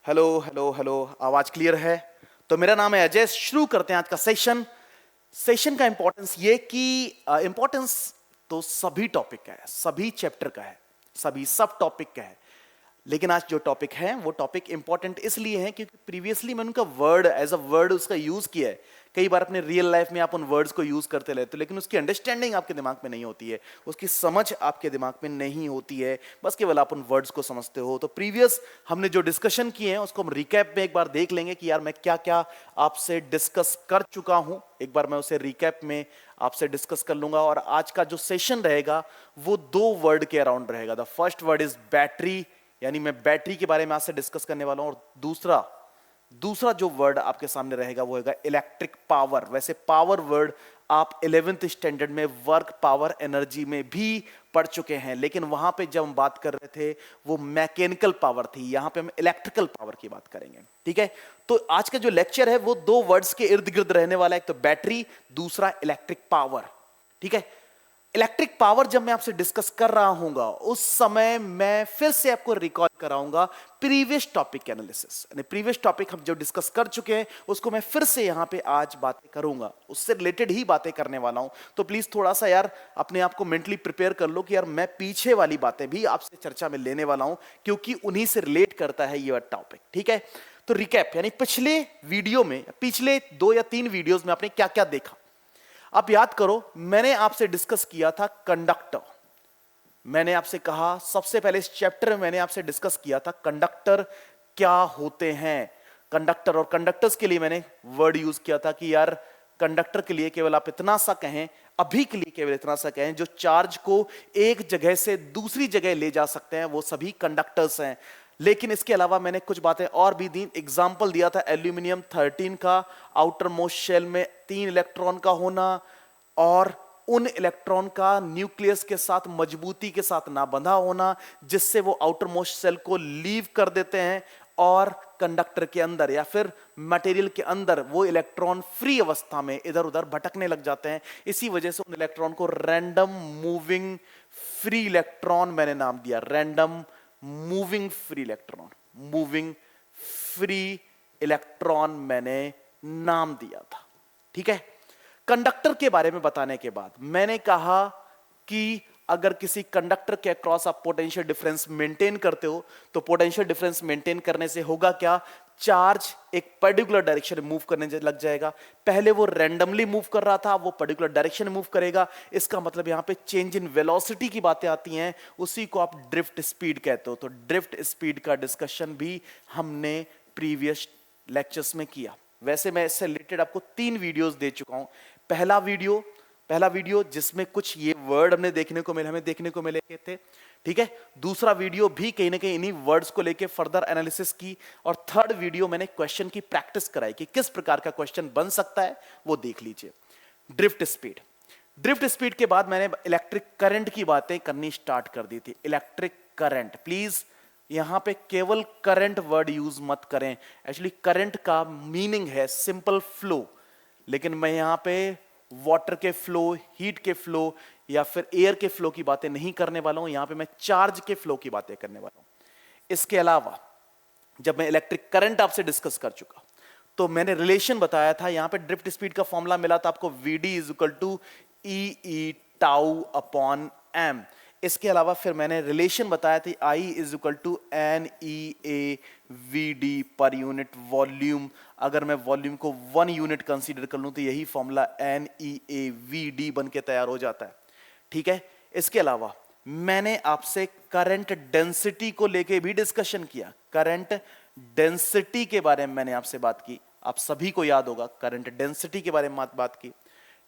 Hello hello hello, आवाज clear है? तो मेरा नाम है अजय। शुरू करते हैं आज का सेशन का इंपॉर्टेंस ये कि इंपॉर्टेंस तो सभी टॉपिक का है, सभी चैप्टर का है, सभी सब टॉपिक का है। लेकिन आज जो टॉपिक है वो टॉपिक इंपॉर्टेंट इसलिए है क्योंकि प्रीवियसली मैंने उनका वर्ड एज अ वर्ड उसका यूज किया है। कई बार अपने रियल लाइफ में आप उन वर्ड्स को यूज करते रहते हो, लेकिन उसकी अंडरस्टैंडिंग आपके दिमाग में नहीं होती है, उसकी समझ आपके दिमाग में नहीं होती है, बस केवल आप उन वर्ड्स को समझते हो। तो प्रीवियस हमने जो डिस्कशन किए हैं उसको हम रिकैप में एक बार देख लेंगे कि यार मैं क्या क्या आपसे डिस्कस कर चुका हूं। एक बार मैं उसे रिकैप में आपसे डिस्कस कर लूंगा। और आज का जो सेशन रहेगा वो दो वर्ड के अराउंड रहेगा। The first word is battery, यानी मैं बैटरी के बारे में आपसे डिस्कस करने वाला हूं। और दूसरा दूसरा जो वर्ड आपके सामने रहेगा वो होगा इलेक्ट्रिक पावर। वैसे पावर वर्ड आप 11th स्टैंडर्ड में वर्क पावर एनर्जी में भी पढ़ चुके हैं, लेकिन वहां पे जब हम बात कर रहे थे वो मैकेनिकल पावर थी, यहां पे हम इलेक्ट्रिकल पावर की बात करेंगे। ठीक है, तो आज का जो लेक्चर है वो दो वर्ड्स के इर्द गिर्द रहने वाला है, एक तो बैटरी, दूसरा इलेक्ट्रिक पावर। ठीक है, इलेक्ट्रिक पावर जब मैं आपसे डिस्कस कर रहा हूंगा उस समय मैं फिर से आपको रिकॉल कराऊंगा प्रीवियस टॉपिक एनालिसिस, यानी प्रीवियस टॉपिक हम जो डिस्कस कर चुके हैं उसको मैं फिर से यहां पे आज बातें करूंगा, उससे रिलेटेड ही बातें करने वाला हूं। तो प्लीज थोड़ा सा यार अपने आप को मेंटली प्रिपेयर कर लो कि यार मैं पीछे वाली बातें भी आपसे चर्चा में लेने वाला हूं क्योंकि उन्हीं से रिलेट करता है ये टॉपिक। ठीक है, तो रिकैप यानी पिछले वीडियो में, पिछले 2 या 3 वीडियोस में आपने क्या क्या देखा। आप याद करो, मैंने आपसे डिस्कस किया था कंडक्टर। मैंने आपसे कहा सबसे पहले इस चैप्टर में मैंने आपसे डिस्कस किया था कंडक्टर क्या होते हैं। कंडक्टर और कंडक्टर्स के लिए मैंने वर्ड यूज किया था कि यार कंडक्टर के लिए केवल आप इतना सा कहें, अभी के लिए केवल इतना सा कहें, जो चार्ज को एक जगह से दूसरी जगह ले जा सकते हैं वो सभी कंडक्टर्स हैं। लेकिन इसके अलावा मैंने कुछ बातें और भी दी। एग्जाम्पल दिया था एल्यूमिनियम 13 का, आउटर मोस्ट शेल में 3 इलेक्ट्रॉन का होना और उन इलेक्ट्रॉन का न्यूक्लियस के साथ मजबूती के साथ ना बंधा होना, जिससे वो आउटर मोस्ट सेल को लीव कर देते हैं और कंडक्टर के अंदर या फिर मटेरियल के अंदर वो इलेक्ट्रॉन फ्री अवस्था में इधर उधर भटकने लग जाते हैं। इसी वजह से उन इलेक्ट्रॉन को रैंडम मूविंग फ्री इलेक्ट्रॉन मैंने नाम दिया। Random moving free electron, moving free electron मैंने नाम दिया था। ठीक है, कंडक्टर के बारे में बताने के बाद मैंने कहा कि अगर किसी कंडक्टर के अक्रॉस आप पोटेंशियल डिफरेंस मेंटेन करते हो तो पोटेंशियल डिफरेंस मेंटेन करने से होगा क्या, चार्ज एक पर्टिकुलर डायरेक्शन में मूव करने लग जाएगा। पहले वो रैंडमली मूव कर रहा था, वो पर्टिकुलर डायरेक्शन में मूव करेगा। इसका मतलब यहां पे चेंज इन वेलोसिटी की बातें आती हैं, उसी को आप ड्रिफ्ट स्पीड कहते हो। तो ड्रिफ्ट स्पीड का डिस्कशन भी हमने प्रीवियस लेक्चर्स में किया। वैसे मैं इससे रिलेटेड आपको 3 वीडियोस दे चुका हूं। पहला वीडियो जिसमें कुछ ये वर्ड हमें देखने को मिले थे। ठीक है, दूसरा वीडियो भी कहीं ना कहीं इन्हीं वर्ड्स को लेके फर्दर एनालिसिस की, और थर्ड वीडियो मैंने क्वेश्चन की प्रैक्टिस कराई कि किस प्रकार का क्वेश्चन बन सकता है, वो देख लीजिए। ड्रिफ्ट स्पीड के बाद मैंने इलेक्ट्रिक करंट की बातें करनी स्टार्ट कर दी थी। इलेक्ट्रिक करंट, प्लीज यहां पे केवल करंट वर्ड यूज मत करें। एक्चुअली करंट का मीनिंग है सिंपल फ्लो, लेकिन मैं यहां पे वाटर के फ्लो, हीट के फ्लो या फिर एयर के फ्लो की बातें नहीं करने वाला हूं। यहां पे मैं चार्ज के फ्लो की बातें करने वाला हूं। इसके अलावा जब मैं इलेक्ट्रिक करंट आपसे डिस्कस कर चुका तो मैंने रिलेशन बताया था। यहां पे ड्रिफ्ट स्पीड का फॉर्मूला मिला था आपको, Vd is equal to E tau upon M. इसके अलावा फिर मैंने रिलेशन बताया था I is equal to N E A V D per unit volume. अगर मैं वॉल्यूम को 1 यूनिट कंसीडर कर लूं तो यही formula N E A V D बन के तैयार हो जाता है। ठीक है, इसके अलावा मैंने आपसे करंट डेंसिटी को लेके भी डिस्कशन किया। करंट डेंसिटी के बारे में मैंने आपसे बात की, आप सभी को याद होगा करंट डेंसिटी के बारे में बात की।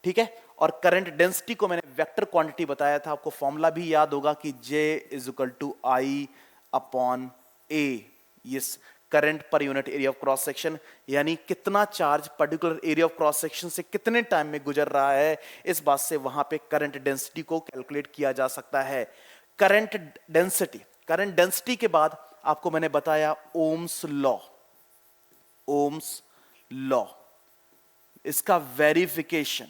ठीक है, और करंट डेंसिटी को मैंने वेक्टर क्वांटिटी बताया था, आपको फॉर्मूला भी याद होगा कि J is equal to I upon A. Yes, current per unit area of cross section, यानी कितना charge particular area of cross section से कितने टाइम में गुजर रहा है, इस बात से वहां पे करंट डेंसिटी को कैलकुलेट किया जा सकता है। करंट डेंसिटी के बाद आपको मैंने बताया ओम्स लॉ, इसका वेरिफिकेशन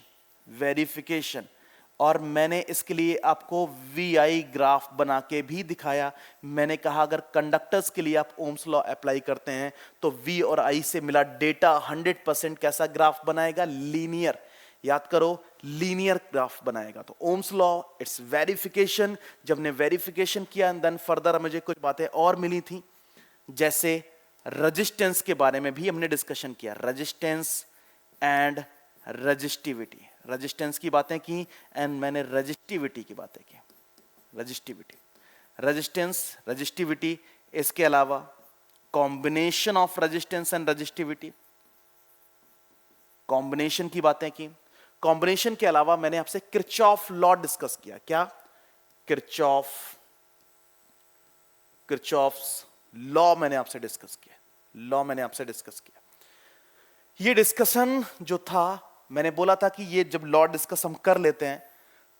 और मैंने इसके लिए आपको VI ग्राफ बना के भी दिखाया। मैंने कहा अगर कंडक्टर्स के लिए आप ओम्स लॉ अप्लाई करते हैं तो V और I से मिला डेटा 100% कैसा ग्राफ बनाएगा, लीनियर। याद करो, लीनियर ग्राफ बनाएगा। तो ओम्स लॉ इट्स वेरिफिकेशन। जब ने वेरिफिकेशन किया एंड देन फर्दर मुझे कुछ बातें और मिली थी, जैसे रेजिस्टेंस के बारे में भी हमने डिस्कशन किया, रेजिस्टेंस एंड रेजिस्टिविटी। रेजिस्टेंस की बातें की एंड मैंने रेजिस्टिविटी की बातें की। रेजिस्टिविटी, रेजिस्टेंस, रेजिस्टिविटी, इसके अलावा combination of resistance and resistivity, combination की बातें की। कॉम्बिनेशन के अलावा मैंने आपसे किरचॉफ लॉ डिस्कस किया। क्या? किरचॉफ्स लॉ मैंने आपसे डिस्कस किया। लॉ मैंने आपसे डिस्कस किया। ये डिस्कशन जो था, मैंने बोला था कि ये जब लॉ डिस्कस हम कर लेते हैं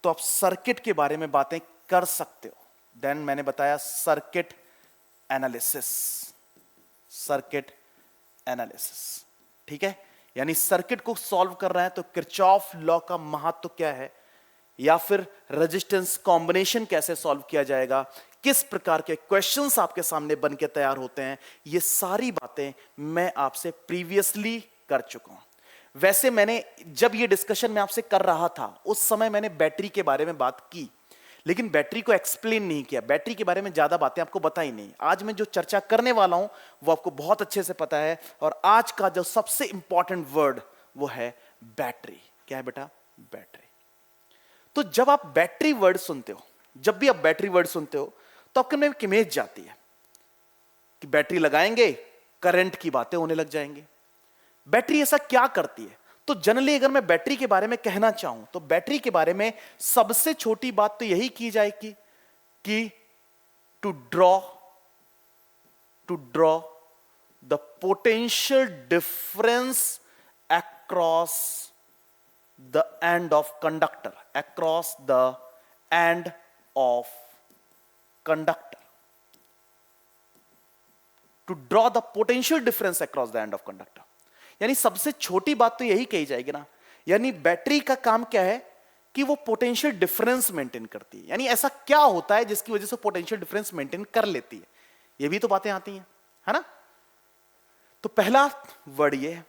तो आप सर्किट के बारे में बातें कर सकते हो। देन मैंने बताया सर्किट एनालिसिस, सर्किट एनालिसिस। ठीक है, यानी सर्किट को सॉल्व कर रहे हैं तो किरचॉफ लॉ का महत्व क्या है, या फिर रेजिस्टेंस कॉम्बिनेशन कैसे सॉल्व किया जाएगा, किस प्रकार के क्वेश्चंस आपके सामने बन के तैयार होते हैं, ये सारी बातें मैं आपसे प्रीवियसली कर चुका हूं। वैसे मैंने जब ये डिस्कशन मैं आपसे कर रहा था उस समय मैंने बैटरी के बारे में बात की, लेकिन बैटरी को एक्सप्लेन नहीं किया, बैटरी के बारे में ज्यादा बातें आपको बताई नहीं। आज मैं जो चर्चा करने वाला हूं वो आपको बहुत अच्छे से पता है, और आज का जो सबसे इंपॉर्टेंट वर्ड वो है बैटरी। क्या है बेटा? बैटरी। तो जब आप बैटरी वर्ड सुनते हो, जब भी आप बैटरी वर्ड सुनते हो तो आपके मन में एक इमेज जाती है कि बैटरी लगाएंगे, करंट की बातें होने लग जाएंगी। बैटरी ऐसा क्या करती है? तो जनरली अगर मैं बैटरी के बारे में कहना चाहूं तो बैटरी के बारे में सबसे छोटी बात तो यही की जाएगी कि to draw the potential difference across the end of conductor, across the end of conductor, to draw the potential difference across the end of conductor. यानी सबसे छोटी बात तो यही कही जाएगी ना, यानी बैटरी का काम क्या है कि वो पोटेंशियल डिफरेंस मेंटेन करती है। यानी ऐसा क्या होता है जिसकी वजह से पोटेंशियल डिफरेंस मेंटेन कर लेती है, ये भी तो बातें आती हैं, है ना। तो पहला वर्ड ये है,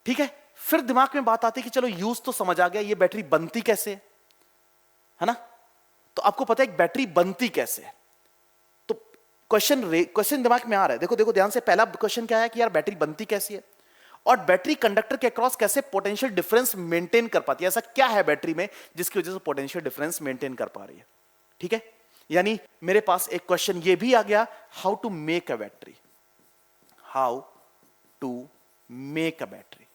ठीक है। फिर दिमाग में बात आती है कि चलो यूज तो समझ आ गया, ये बैटरी बनती कैसे है ना। तो आपको पता है एक बैटरी बनती कैसे है, तो क्वेश्चन दिमाग में आ रहा है। देखो देखो ध्यान से, पहला क्वेश्चन क्या है कि यार बैटरी बनती कैसी है, और बैटरी कंडक्टर के अक्रॉस कैसे पोटेंशियल डिफरेंस मेंटेन कर पाती है। ऐसा क्या है बैटरी में जिसकी वजह से पोटेंशियल डिफरेंस मेंटेन कर पा रही है। ठीक है, यानी मेरे पास एक क्वेश्चन ये भी आ गया, how to make a battery, how to make a battery,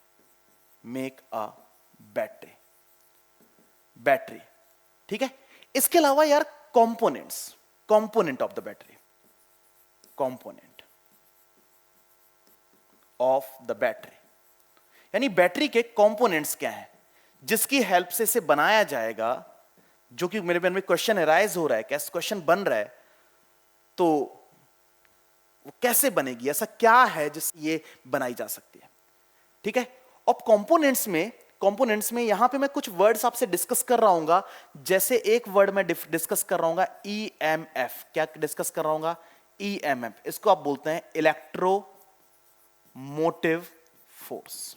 make a battery, battery. ठीक है, इसके अलावा यार component of the battery, component of the battery, यानी बैटरी के कंपोनेंट्स क्या हैं जिसकी हेल्प से इसे बनाया जाएगा। जो कि मेरे मन में क्वेश्चन अराइज हो रहा है, कैसे क्वेश्चन बन रहा है, तो वो कैसे बनेगी, ऐसा क्या है जिससे ये बनाई जा सकती है। ठीक है, अब कंपोनेंट्स में यहां पे मैं कुछ वर्ड्स आपसे डिस्कस कर रहा हूंगा। जैसे एक वर्ड मैं डिस्कस कर रहा हूंगा ईएमएफ। क्या डिस्कस कर रहा हूंगा? ईएमएफ। इसको आप बोलते हैं इलेक्ट्रोमोटिव फोर्स,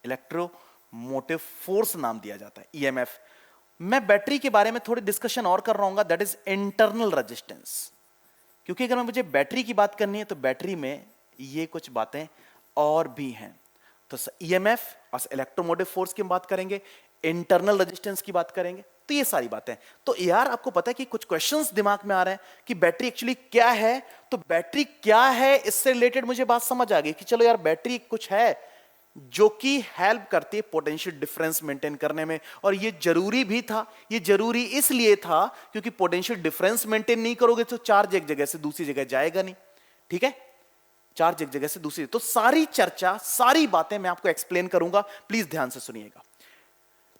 इलेक्ट्रोमोटिव फोर्स नाम दिया जाता है ईएमएफ। मैं बैटरी के बारे में थोड़ी डिस्कशन और कर रहा हूंगा, दैट इज इंटरनल रेजिस्टेंस। क्योंकि अगर मुझे बैटरी की बात करनी है तो बैटरी में ये कुछ बातें और भी हैं। तो ईएमएफ और इलेक्ट्रोमोटिव फोर्स की हम बात करेंगे, इंटरनल रेजिस्टेंस की बात करेंगे, तो ये सारी बातें। तो यार आपको पता है कि कुछ क्वेश्चंस दिमाग में आ रहे हैं कि बैटरी एक्चुअली क्या है। तो बैटरी क्या है, इससे रिलेटेड मुझे बात समझ आ गई कि चलो यार बैटरी कुछ है जो कि हेल्प करती है पोटेंशियल डिफरेंस मेंटेन करने में। और ये जरूरी भी था, ये जरूरी इसलिए था क्योंकि पोटेंशियल डिफरेंस मेंटेन नहीं करोगे तो चार्ज एक जगह से दूसरी जगह जाएगा नहीं। ठीक है, चार्ज एक जगह से दूसरी। तो सारी चर्चा, सारी बातें मैं आपको एक्सप्लेन करूंगा, प्लीज ध्यान से सुनिएगा।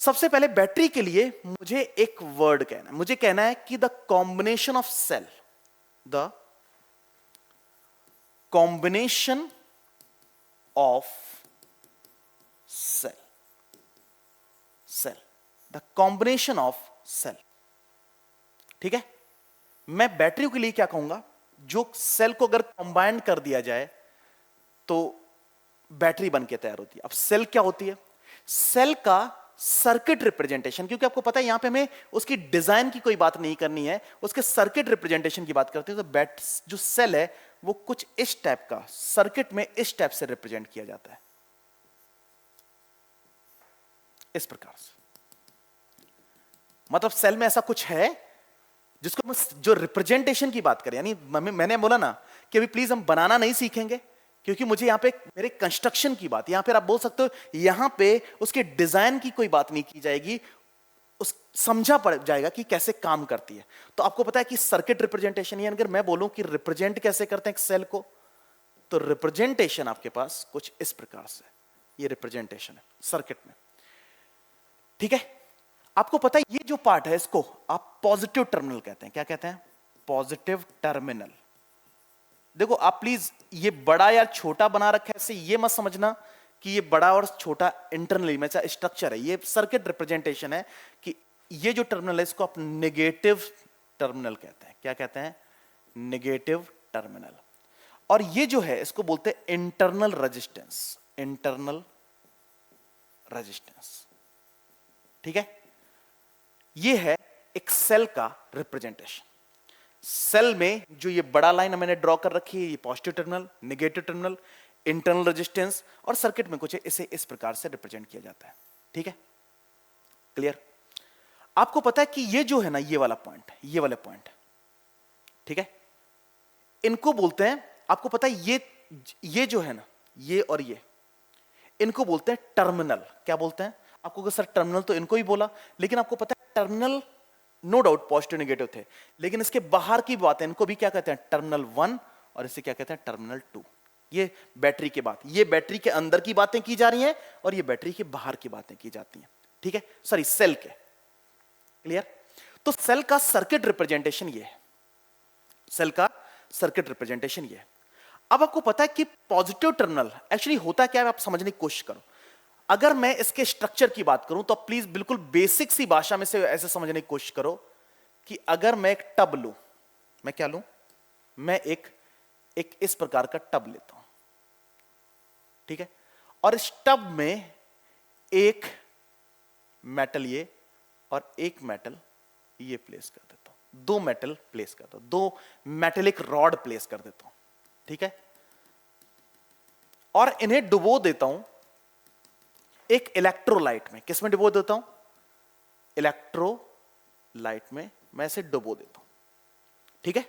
सबसे पहले बैटरी के लिए मुझे एक वर्ड कहना है, मुझे कहना है कि the combination of cell, the combination of cell, the combination of cell. ठीक है, मैं बैटरियों के लिए क्या कहूंगा, जो सेल को अगर कंबाइन कर दिया जाए तो बैटरी बन के तैयार होती है। अब सेल क्या होती है, सेल का सर्किट रिप्रेजेंटेशन, क्योंकि आपको पता है यहां पे हमें उसकी डिजाइन की कोई बात नहीं करनी है, उसके सर्किट रिप्रेजेंटेशन की बात करते हैं। तो जो सेल है वो कुछ इस टाइप का सर्किट में इस टाइप से रिप्रेजेंट किया जाता है, इस प्रकार से। मतलब सेल में ऐसा कुछ है जिसको हम जो रिप्रेजेंटेशन की बात करें, यानी मैंने बोला ना कि अभी प्लीज हम बनाना नहीं सीखेंगे, क्योंकि मुझे यहां पे मेरे कंस्ट्रक्शन की बात, यहां पे आप बोल सकते हो यहां पे उसके डिजाइन की कोई बात नहीं की जाएगी, उस समझा पड़ जाएगा कि कैसे काम करती है। तो आपको पता है कि सर्किट रिप्रेजेंटेशन, यानी अगर मैं बोलूं कि रिप्रेजेंट कैसे करते हैं एक सेल को, तो रिप्रेजेंटेशन आपके पास कुछ इस प्रकार से, ये रिप्रेजेंटेशन है सर्किट में। ठीक है, आपको पता है ये जो पार्ट है इसको आप पॉजिटिव टर्मिनल कहते हैं। क्या कहते हैं, पॉजिटिव टर्मिनल। देखो आप प्लीज ये बड़ा या छोटा बना रखा है, इससे ये मत समझना कि ये बड़ा और छोटा इंटरनली में स्ट्रक्चर है, ये सर्किट रिप्रेजेंटेशन है कि ये जो टर्मिनल है इसको आप नेगेटिव टर्मिनल कहते हैं। क्या कहते हैं, नेगेटिव टर्मिनल। और ये जो है इसको बोलते हैं इंटरनल रेजिस्टेंस, इंटरनल रेजिस्टेंस। ठीक है, ये है एक सेल का रिप्रेजेंटेशन। सेल में जो ये बड़ा लाइन मैंने ड्रॉ कर रखी है, ये positive terminal, negative terminal, internal resistance, और सर्किट में कुछ इसे इस प्रकार से रिप्रेजेंट किया जाता है। ठीक है, क्लियर। आपको पता है कि ये जो है ना, ये वाला पॉइंट, ये वाले पॉइंट, ठीक है, इनको बोलते हैं, आपको पता है ये जो है ना, ये और ये, इनको बोलते हैं टर्मिनल। क्या बोलते हैं, आपको कहा सर टर्मिनल तो इनको ही बोला, लेकिन आपको पता है terminal no doubt positive negative थे, लेकिन इसके बाहर की बात है, इनको भी क्या कहते हैं, टर्मिनल 1, और इसे क्या कहते हैं, टर्मिनल 2। ये बैटरी के बात, ये बैटरी के अंदर की बातें की जा रही हैं और ये बैटरी के बाहर की बातें की जाती हैं। ठीक है, सॉरी सेल के, क्लियर। तो सेल का सर्किट रिप्रेजेंटेशन ये है, सेल का सर्किट रिप्रेजेंटेशन ये है। अब आपको पता है कि पॉजिटिव टर्मिनल एक्चुअली होता क्या है, आप समझने की कोशिश करो। अगर मैं इसके स्ट्रक्चर की बात करूं तो प्लीज बिल्कुल बेसिक सी भाषा में से ऐसे समझने की कोशिश करो कि अगर मैं एक टब लूं, मैं क्या लूं, मैं एक इस प्रकार का टब लेता हूं। ठीक है, और इस टब में एक मेटल ये और एक मेटल ये प्लेस कर देता हूं, दो मेटल प्लेस करता हूं, दो मेटेलिक रॉड प्लेस कर देता हूं। ठीक है, और इन्हें डुबो देता हूं एक इलेक्ट्रोलाइट में। किस में डुबो देता हूं, इलेक्ट्रोलाइट में मैं इसे डुबो देता हूं। ठीक है,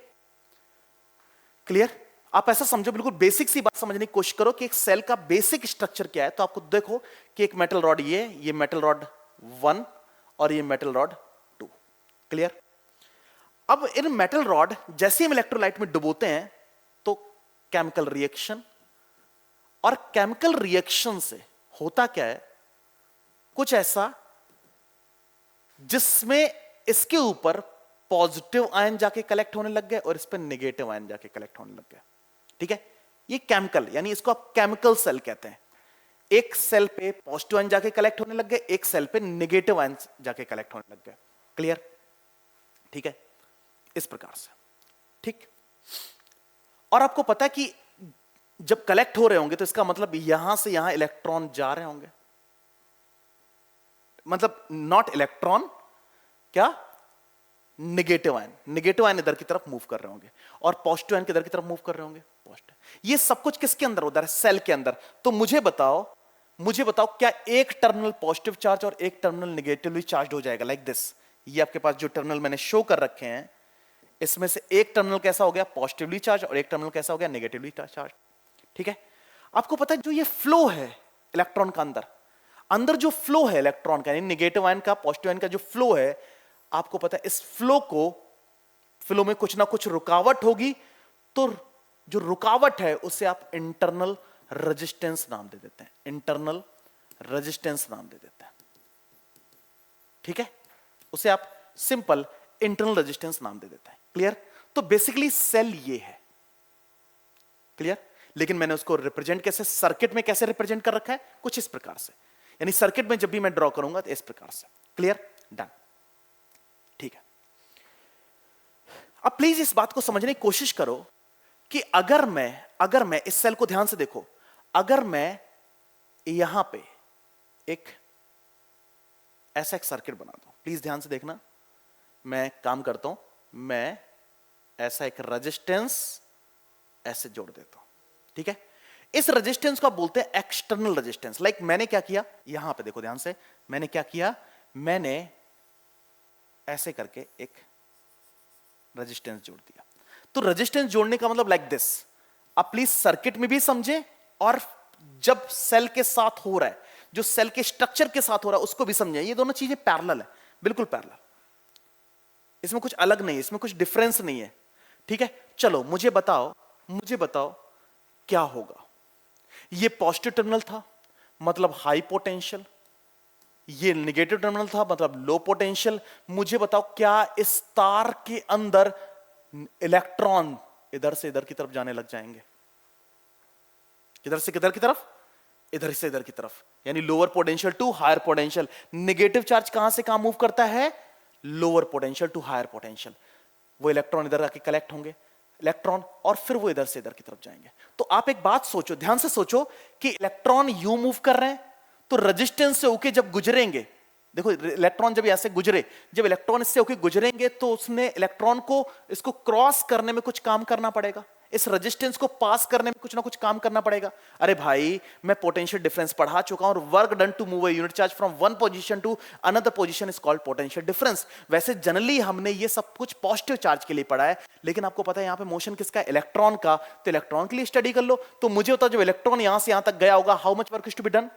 क्लियर। आप ऐसा समझो, बिल्कुल बेसिक सी बात समझने की कोशिश करो कि एक सेल का बेसिक स्ट्रक्चर क्या है। तो आपको देखो कि एक मेटल रॉड, ये मेटल रॉड 1 और ये मेटल रॉड 2, क्लियर। अब इन मेटल रॉड जैसे हम इलेक्ट्रोलाइट में डुबोते हैं तो केमिकल रिएक्शन, और केमिकल रिएक्शन से होता क्या है, कुछ ऐसा जिसमें इसके ऊपर पॉजिटिव आयन जाके कलेक्ट होने लग गए और इस पर नेगेटिव आयन जाके कलेक्ट होने लग गए। ठीक है, ये केमिकल, यानी इसको आप केमिकल सेल कहते हैं। एक सेल पे पॉजिटिव आयन जाके कलेक्ट होने लग गए, एक सेल पे नेगेटिव आयन जाके कलेक्ट होने लग गए, क्लियर। ठीक है, इस प्रकार से। ठीक, और आपको पता है कि जब कलेक्ट हो रहे होंगे तो इसका मतलब यहां से यहां इलेक्ट्रॉन जा रहे होंगे, मतलब नॉट इलेक्ट्रॉन, क्या, नेगेटिव आयन इधर की तरफ मूव कर रहे होंगे और पॉजिटिव आयन किधर की तरफ मूव कर रहे होंगे, पॉजिटिव। ये सब कुछ किसके अंदर होता है, सेल के अंदर। तो मुझे बताओ क्या एक टर्मिनल पॉजिटिव चार्ज और एक टर्मिनल नेगेटिवली चार्ज हो जाएगा, लाइक दिस। ये आपके पास जो टर्मिनल मैंने शो कर रखे हैं, इसमें से एक टर्मिनल कैसा हो गया, पॉजिटिवली चार्ज, और एक टर्मिनल कैसा हो गया, नेगेटिवली चार्ज। ठीक है, आपको पता है जो ये फ्लो है इलेक्ट्रॉन का अंदर जो फ्लो है इलेक्ट्रॉन का, यानी नेगेटिव आयन का पॉजिटिव आयन का जो फ्लो है, आपको पता है इस फ्लो में कुछ ना कुछ रुकावट होगी, तो जो रुकावट है उसे आप इंटरनल रेजिस्टेंस नाम दे देते हैं, इंटरनल रेजिस्टेंस नाम दे देते हैं। ठीक है, उसे आप सिंपल इंटरनल रेजिस्टेंस नाम दे देते हैं, क्लियर। तो बेसिकली सेल ये है, क्लियर। लेकिन मैंने उसको रिप्रेजेंट कैसे, सर्किट में कैसे रिप्रेजेंट कर रखा है, कुछ इस प्रकार से, यानी सर्किट में जब भी मैं ड्रॉ करूंगा तो इस प्रकार से, क्लियर। डन, ठीक है। अब प्लीज इस बात को समझने की कोशिश करो कि अगर मैं इस सेल को ध्यान से देखो, अगर मैं यहां पे एक ऐसा एक सर्किट बना दूं, प्लीज ध्यान से देखना, मैं काम करता हूं, मैं ऐसा एक रेजिस्टेंस ऐसे जोड़ देता हूं, ठीक है। इस रेजिस्टेंस को आप बोलते हैं एक्सटर्नल रेजिस्टेंस। लाइक मैंने क्या किया, यहां पे देखो ध्यान से, मैंने क्या किया, मैंने ऐसे करके एक रेजिस्टेंस जोड़ दिया। तो रेजिस्टेंस जोड़ने का मतलब लाइक दिस। आप प्लीज सर्किट में भी समझे और जब सेल के साथ हो रहा है, जो सेल के स्ट्रक्चर के साथ हो रहा है उसको भी समझे। ये दोनों चीजें पैरेलल है, बिल्कुल पैरेलल, इसमें कुछ अलग नहीं है, इसमें कुछ डिफरेंस नहीं है, ठीक है। चलो मुझे बताओ क्या होगा। ये पॉजिटिव टर्मिनल था, मतलब हाई पोटेंशियल, ये नेगेटिव टर्मिनल था, मतलब लो पोटेंशियल। मुझे बताओ क्या इस तार के अंदर इलेक्ट्रॉन इधर से इधर की तरफ जाने लग जाएंगे? किधर से किधर की तरफ? इधर से इधर की तरफ, यानी lower potential to higher potential. Negative charge कहां से कहां मूव करता है? Lower potential to higher potential. वो इलेक्ट्रॉन इधर आके कलेक्ट होंगे, इलेक्ट्रॉन, और फिर वो इधर से इधर की तरफ जाएंगे। तो आप एक बात सोचो, ध्यान से सोचो कि इलेक्ट्रॉन यू मूव कर रहे हैं, तो रेजिस्टेंस से होके जब गुजरेंगे, देखो इलेक्ट्रॉन जब ऐसे गुजरे, जब इलेक्ट्रॉन इससे होके गुजरेंगे तो उसने इलेक्ट्रॉन को इसको क्रॉस करने में कुछ काम करना पड़ेगा, इस रेजिस्टेंस को पास करने में कुछ ना कुछ काम करना पड़ेगा। अरे भाई मैं पोटेंशियल डिफरेंस पढ़ा चुका हूं, और work done to move a unit charge from one position to another position is called potential difference. वैसे जनरली हमने ये सब कुछ पॉजिटिव चार्ज के लिए पढ़ा है, लेकिन आपको पता है यहां पे मोशन किसका है? इलेक्ट्रॉन का। तो इलेक्ट्रॉन के लिए स्टडी कर लो। तो मुझे होता जब इलेक्ट्रॉन यहां से यहां तक गया होगा, how much work is to be done?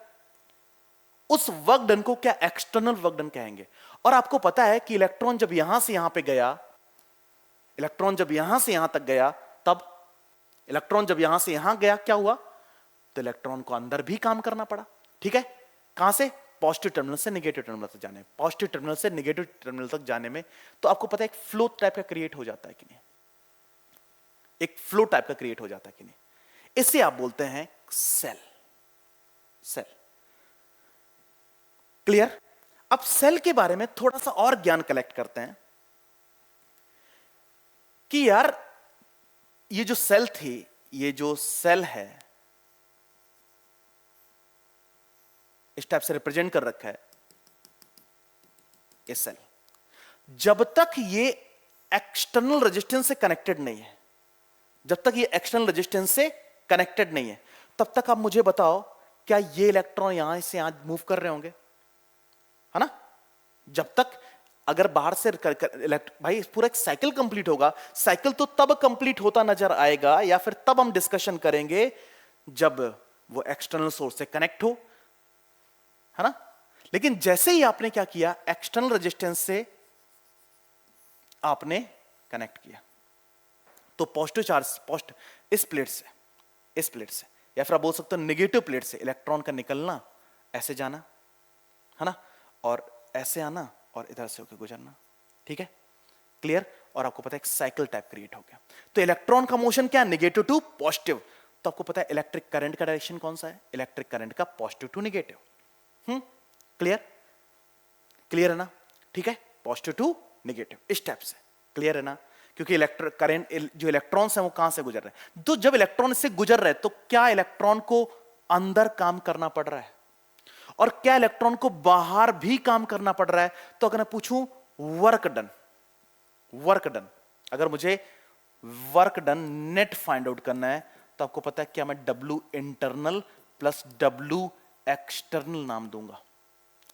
उस वर्क डन को क्या एक्सटर्नल वर्क डन कहेंगे। और आपको पता है कि इलेक्ट्रॉन जब यहां से यहां पे गया, इलेक्ट्रॉन जब यहां से यहां तक गया, तब इलेक्ट्रॉन जब यहां से यहां गया क्या हुआ? तो इलेक्ट्रॉन को अंदर भी काम करना पड़ा, ठीक है। कहां से? पॉजिटिव टर्मिनल से नेगेटिव टर्मिनल तक जाने में, पॉजिटिव टर्मिनल से नेगेटिव टर्मिनल तक जाने में। तो आपको पता है एक फ्लो टाइप का क्रिएट हो जाता है कि नहीं? एक फ्लो टाइप का क्रिएट हो जाता है कि नहीं? इसे आप बोलते हैं सेल। Cell clear? अब सेल के बारे में थोड़ा सा और ज्ञान कलेक्ट करते हैं कि यार ये जो सेल थी, ये जो सेल है इस टाइप से रिप्रेजेंट कर रखा है, ये सेल जब तक ये एक्सटर्नल रेजिस्टेंस से कनेक्टेड नहीं है, जब तक ये एक्सटर्नल रेजिस्टेंस से कनेक्टेड नहीं है, तब तक आप मुझे बताओ क्या ये इलेक्ट्रॉन यहां से यहां मूव कर रहे होंगे? है ना? जब तक अगर बाहर से भाई पूरा एक साइकिल कंप्लीट होगा। साइकिल तो तब कंप्लीट होता नजर आएगा या फिर तब हम डिस्कशन करेंगे जब वो एक्सटर्नल सोर्स से कनेक्ट हो, है ना? लेकिन जैसे ही आपने क्या किया, एक्सटर्नल रेजिस्टेंस से आपने कनेक्ट किया, तो पॉजिटिव चार्ज इस प्लेट से या फिर आप बोल सकते हो नेगेटिव प्लेट से इलेक्ट्रॉन का निकलना, ऐसे जाना, है ना, और ऐसे आना और इधर से होकर गुजरना, ठीक है, क्लियर? और आपको पता है एक साइकिल टाइप क्रिएट हो गया। तो इलेक्ट्रॉन का मोशन क्या? Negative to positive. तो आपको पता है इलेक्ट्रिक करंट का डायरेक्शन कौन सा है? इलेक्ट्रिक करंट का positive to negative. Clear? Clear है ना? ठीक है, पॉजिटिव टू नेगेटिव इस टाइप से, क्लियर है ना? क्योंकि इलेक्ट्रिक करंट, जो इलेक्ट्रॉन्स हैं वो कहां से गुजर रहे हैं? तो जब इलेक्ट्रॉन से गुजर रहे हैं तो क्या इलेक्ट्रॉन को अंदर काम करना पड़ रहा है और क्या इलेक्ट्रॉन को बाहर भी काम करना पड़ रहा है? तो अगर मैं पूछूं वर्क डन, अगर मुझे work done net find out करना है तो आपको पता है क्या मैं W internal plus W external नाम दूंगा,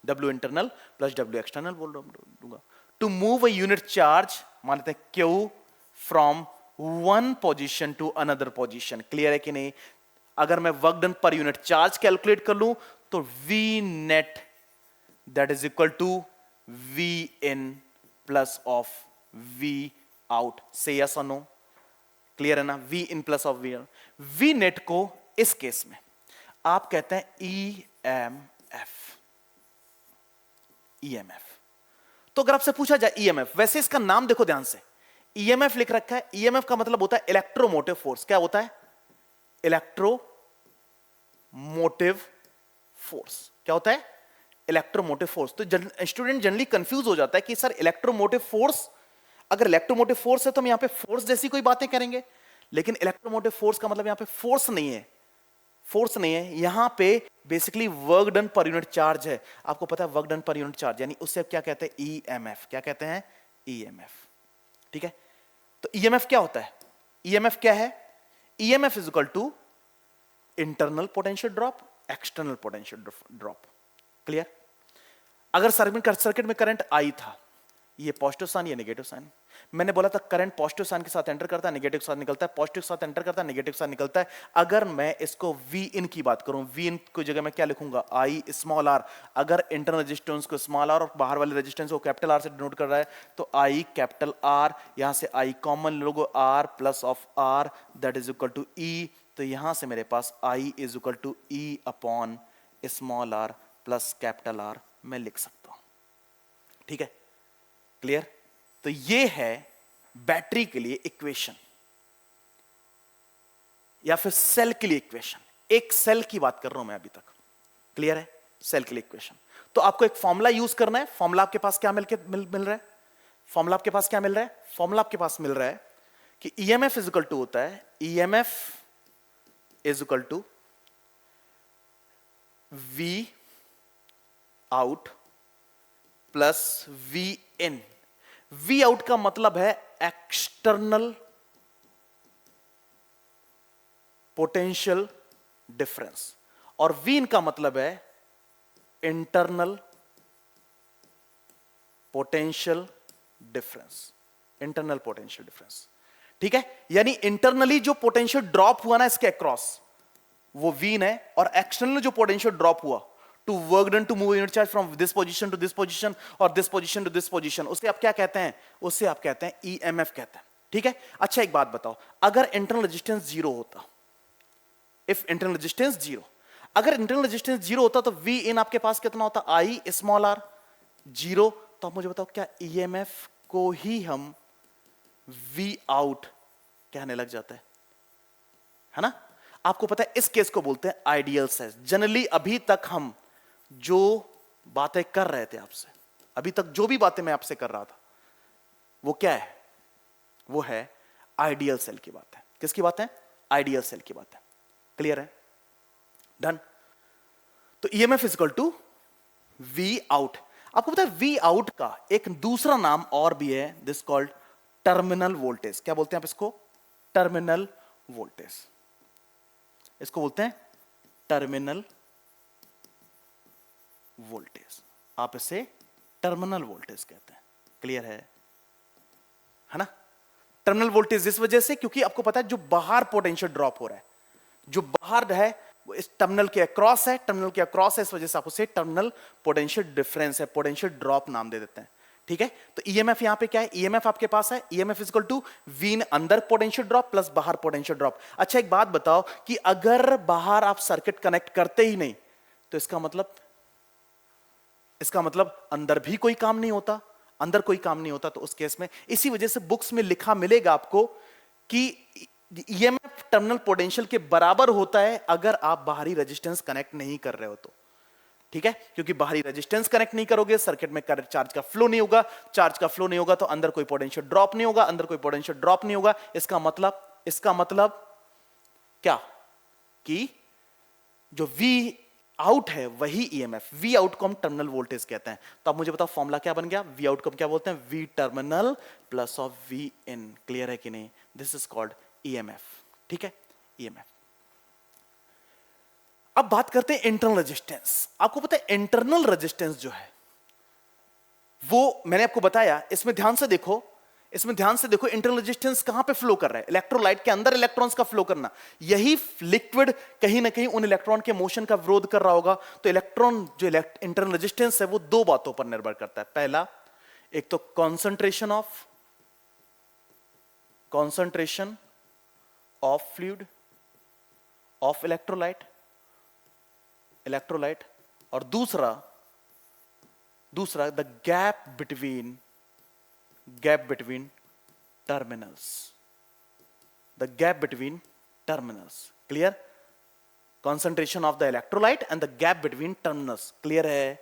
W internal plus W external बोल दूंगा। To move a unit charge, मान लेते हैं Q from one position to another position. Clear है कि नहीं? अगर मैं work done per unit charge calculate कर लूं तो V net that is equal to V in plus of V out. Say yes or no? Clear है ना? V in plus of V out. V net को इस case में आप कहते हैं EMF। तो अगर आपसे पूछा जाए EMF, वैसे इसका नाम देखो ध्यान से, EMF लिख रखा है। EMF का मतलब होता है इलेक्ट्रोमोटिव फोर्स। क्या होता है? Electromotive force. क्या होता है? Electromotive force. तो स्टूडेंट जनरली कंफ्यूज हो जाता है कि सर इलेक्ट्रोमोटिव फोर्स, अगर इलेक्ट्रोमोटिव फोर्स है तो हम यहां पे फोर्स जैसी कोई बातें करेंगे, लेकिन इलेक्ट्रोमोटिव फोर्स का मतलब यहां पे फोर्स नहीं है, फोर्स नहीं है यहां पे, basically work done per unit charge है। आपको पता है work done per unit charge यानी उससे क्या कहते हैं, ईएमएफ। क्या कहते हैं, ईएमएफ। ठीक है, तो ईएमएफ क्या होता है, ईएमएफ क्या है, EMF is equal to internal potential drop, external potential drop. Clear. अगर सर्किट में करंट आई था, ये पॉजिटिव साइन, ये नेगेटिव साइन, मैंने बोला था करंट पॉजिटिव साइन के साथ एंटर करता है, नेगेटिव के साथ निकलता है, पॉजिटिव के साथ एंटर करता है, नेगेटिव के साथ निकलता है। अगर मैं इसको वी इन की बात करूं, वी इन की जगह मैं क्या लिखूंगा, आई स्मॉल आर। अगर इंटरनल रेजिस्टेंस को स्मॉल आर और बाहर वाले रेजिस्टेंस को कैपिटल आर से डिनोट कर रहा है, तो आई कैपिटल आर, यहां से आई कॉमन लोगो, r plus of r that is equal to e. तो यहां से मेरे पास i is equal to E upon small are plus capital R मैं लिख सकता हूं। ठीक है, क्लियर। तो ये है बैटरी के लिए इक्वेशन, या फिर सेल के लिए इक्वेशन। एक सेल की बात कर रहा हूं मैं अभी तक, क्लियर है, सेल के लिए इक्वेशन। तो आपको एक फॉर्मूला यूज करना है। फॉर्मूला आपके पास क्या मिल रहा है, फॉर्मूला आपके पास क्या मिल रहा है, फॉर्मूला आपके पास मिल रहा है कि ईएमएफ इज इक्वल टू होता है, EMF is equal to V out plus V in. V out का मतलब है एक्सटर्नल पोटेंशियल डिफरेंस, और वी इन का मतलब है internal potential difference, internal potential difference. ठीक है, यानी इंटरनली जो पोटेंशियल ड्रॉप हुआ ना इसके अक्रॉस, वो वीन है, और एक्सटर्नल जो पोटेंशियल ड्रॉप हुआ to work done to move unit charge from this position to this position और this position to this position, उसे आप क्या कहते हैं, उसे आप कहते हैं ईएमएफ कहते हैं। ठीक है, अच्छा एक बात बताओ, अगर इंटरनल रेजिस्टेंस जीरो होता, इफ इंटरनल रेजिस्टेंस जीरो, अगर इंटरनल रेजिस्टेंस जीरो होता तो वी इन आपके पास कितना होता, आई स्मॉल आर जीरो। तो आप मुझे बताओ क्या ईएमएफ को ही हम वी आउट कहने लग जाता है ना। आपको पता है इस केस को बोलते हैं आइडियल साइज। जनरली अभी तक हम जो बातें कर रहे थे आपसे, अभी तक जो भी बातें मैं आपसे कर रहा था, वो क्या है, वो है आइडियल सेल की बात है। किसकी बात है, आइडियल सेल की बात है। क्लियर है, डन। तो EMF is equal to V out. आपको पता है वी आउट का एक दूसरा नाम और भी है, दिस कॉल्ड टर्मिनल वोल्टेज। क्या बोलते हैं आप इसको, टर्मिनल वोल्टेज, इसको बोलते हैं टर्मिनल वोल्टेज, आप इसे टर्मिनल वोल्टेज कहते हैं। क्लियर है ना। टर्मिनल वोल्टेज इस वजह से क्योंकि आपको पता है जो बाहर पोटेंशियल ड्रॉप हो रहा है, जो बाहर है वो इस टर्मिनल के अक्रॉस है, टर्मिनल के अक्रॉस है, इस वजह से आप उसे टर्मिनल पोटेंशियल डिफरेंस है, पोटेंशियल ड्रॉप नाम दे देते हैं। ठीक है, तो ईएमएफ यहां पे क्या है, ईएमएफ आपके पास है, EMF is equal to V अंदर पोटेंशियल ड्रॉप प्लस बाहर पोटेंशियल ड्रॉप। अच्छा एक बात बताओ कि अगर बाहर आप सर्किट कनेक्ट करते ही नहीं, तो इसका मतलब अंदर भी कोई काम नहीं होता, अंदर कोई काम नहीं होता। तो उस केस में इसी वजह से बुक्स में लिखा मिलेगा आपको कि ईएमएफ टर्मिनल पोटेंशियल के बराबर होता है अगर आप बाहरी रेजिस्टेंस कनेक्ट नहीं कर रहे हो तो। ठीक है, क्योंकि बाहरी रेजिस्टेंस कनेक्ट नहीं करोगे, सर्किट में करंट चार्ज का फ्लो नहीं होगा, चार्ज का फ्लो नहीं होगा तो अंदर कोई पोटेंशियल ड्रॉप नहीं होगा, अंदर कोई पोटेंशियल ड्रॉप नहीं होगा। इसका मतलब क्या कि जो वी आउट है वही ईएमएफ, वी आउट को हम टर्मिनल वोल्टेज कहते हैं। तो अब मुझे बताओ फॉर्मूला क्या बन गया, वी आउट को हम क्या बोलते हैं, V terminal plus of V in. Clear है कि नहीं, दिस इज कॉल्ड ईएमएफ। ठीक है, ईएमएफ। अब बात करते हैं इंटरनल रेजिस्टेंस। आपको पता है इंटरनल रेजिस्टेंस जो है वो मैंने आपको बताया, इसमें ध्यान से देखो, इंटरनल रेजिस्टेंस कहां पे फ्लो कर रहा है, इलेक्ट्रोलाइट के अंदर इलेक्ट्रॉन्स का फ्लो करना। यही लिक्विड कहीं ना कहीं उन इलेक्ट्रॉन के मोशन का विरोध कर रहा होगा। तो इलेक्ट्रॉन जो इंटरनल रेजिस्टेंस है वो दो बातों पर निर्भर करता है। पहला, एक तो concentration of fluid of electrolyte, और दूसरा the gap between terminals. Clear, concentration of the electrolyte and the gap between terminals। Clear है,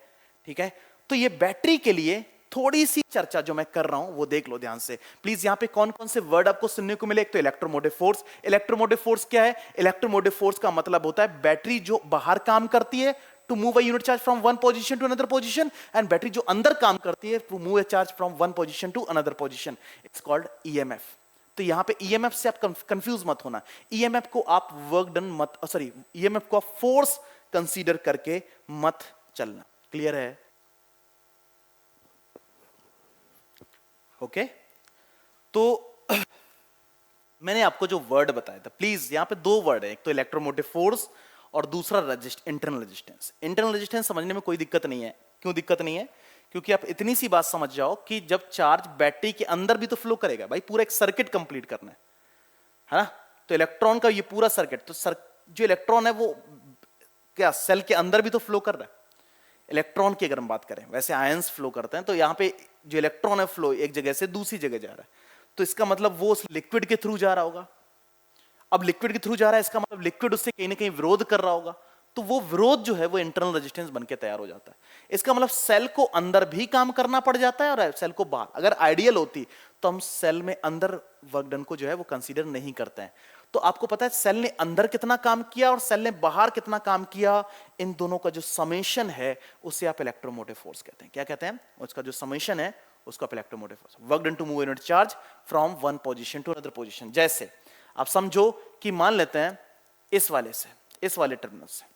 ठीक है, तो ये बैटरी के लिए थोड़ी सी चर्चा जो मैं कर रहा हूं वो देख लो ध्यान से प्लीज। यहां पे कौन कौन से वर्ड आपको सुनने को मिले? एक तो इलेक्ट्रोमोटिव फोर्स। इलेक्ट्रोमोटिव फोर्स क्या है? इलेक्ट्रोमोटिव फोर्स का मतलब होता है बैटरी जो बाहर काम करती है to move a unit charge from one position to another position, and battery जो अंदर काम करती है to move a charge from one position to another position, it's called EMF. तो यहां पे ईएमएफ से आप कंफ्यूज मत होना। ईएमएफ को आप वर्क डन मत, सॉरी, ईएमएफ को आप फोर्स कंसीडर करके मत चलना। क्लियर है? ओके तो मैंने आपको जो वर्ड बताया था, प्लीज यहां पे दो वर्ड है, एक तो इलेक्ट्रोमोटिव फोर्स और दूसरा इंटरनल रेजिस्टेंस। इंटरनल रेजिस्टेंस समझने में कोई दिक्कत नहीं है। क्यों दिक्कत नहीं है? क्योंकि आप इतनी सी बात समझ जाओ कि जब चार्ज बैटरी के अंदर भी तो फ्लो करेगा भाई, पूरा एक सर्किट कंप्लीट करना है ना। तो इलेक्ट्रॉन का ये पूरा सर्किट, तो जो इलेक्ट्रॉन है वो क्या सेल के अंदर भी तो फ्लो कर रहा है। इलेक्ट्रॉन की अगर हम बात करें, वैसे आयंस फ्लो करते हैं, तो यहां पे जो इलेक्ट्रॉन है फ्लो एक जगह से दूसरी जगह जा रहा है, तो इसका मतलब वो उस लिक्विड के थ्रू जा रहा होगा। अब लिक्विड के थ्रू जा रहा है, इसका मतलब लिक्विड उससे कहीं ना कहीं विरोध कर रहा होगा, तो वो विरोध जो है वो इंटरनल रेजिस्टेंस बनके तैयार हो जाता है। इसका मतलब सेल को अंदर भी काम करना पड़ जाता है और सेल को बाहर। अगर आइडियल होती तो हम सेल में अंदर वर्क डन को जो है वो कंसीडर नहीं करते हैं। तो आपको पता है सेल ने अंदर कितना काम किया और सेल ने बाहर कितना काम किया, इन दोनों का जो समेशन है उसे आप इलेक्ट्रोमोटिव फोर्स कहते हैं। क्या कहते हैं? उसका जो समेशन है उसको आप electromotive force, work done to move unit charge from one position to another position. जैसे आप समझो कि मान लेते हैं इस वाले से, इस वाले टर्मिनल से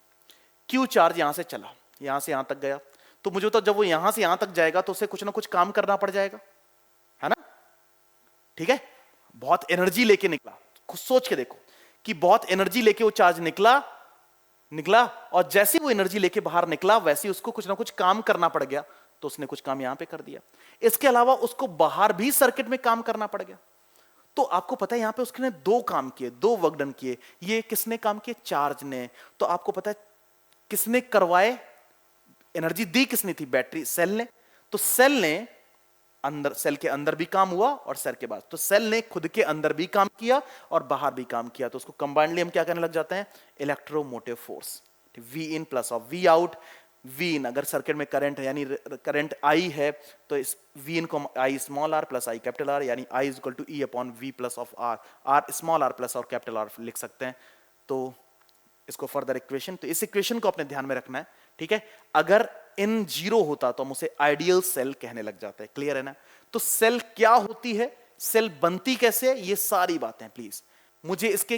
क्यू चार्ज यहां से चला, यहां से यहां तक गया, तो मुझे तो जब वो यहां से यहां तक जाएगा तो उसे कुछ ना कुछ काम करना पड़ जाएगा, है ना? ठीक है, बहुत एनर्जी लेके निकला, कुछ सोच के देखो कि बहुत एनर्जी लेके वो चार्ज निकला और जैसे वो एनर्जी लेके बाहर निकला वैसे उसको कुछ ना कुछ काम करना पड़ गया, तो उसने कुछ काम यहां पे कर दिया। इसके अलावा उसको बाहर भी सर्किट में काम करना पड़ गया। तो आपको पता है यहां पे उसने दो काम किए, दो वर्क डन किए। ये किसने काम किए? चार्ज ने। तो आपको पता है किसने करवाए? एनर्जी दी किसने थी? बैटरी, सेल ने। तो सेल ने अंदर, सेल के अंदर भी काम हुआ और सेल के बाद, तो सेल ने खुद के अंदर भी काम किया और बाहर भी काम किया, तो उसको कंबाइंडली हम क्या करने लग जाते हैं? Electromotive force. V in plus of V out. V in अगर सर्किट में करंट है, यानी करंट आई है, तो इस वी इन को i small are plus i capital R, यानी i is equal to E upon V plus of are, r small are plus और कैपिटल आर लिख सकते हैं। तो इसको फर्दर इक्वेशन, तो इस इक्वेशन को अपने ध्यान में रखना है, ठीक है। अगर इन जीरो होता तो हम उसे आइडियल सेल कहने लग जाते हैं। क्लियर है ना? तो सेल क्या होती है, सेल बनती कैसे है, ये सारी बातें प्लीज मुझे इसके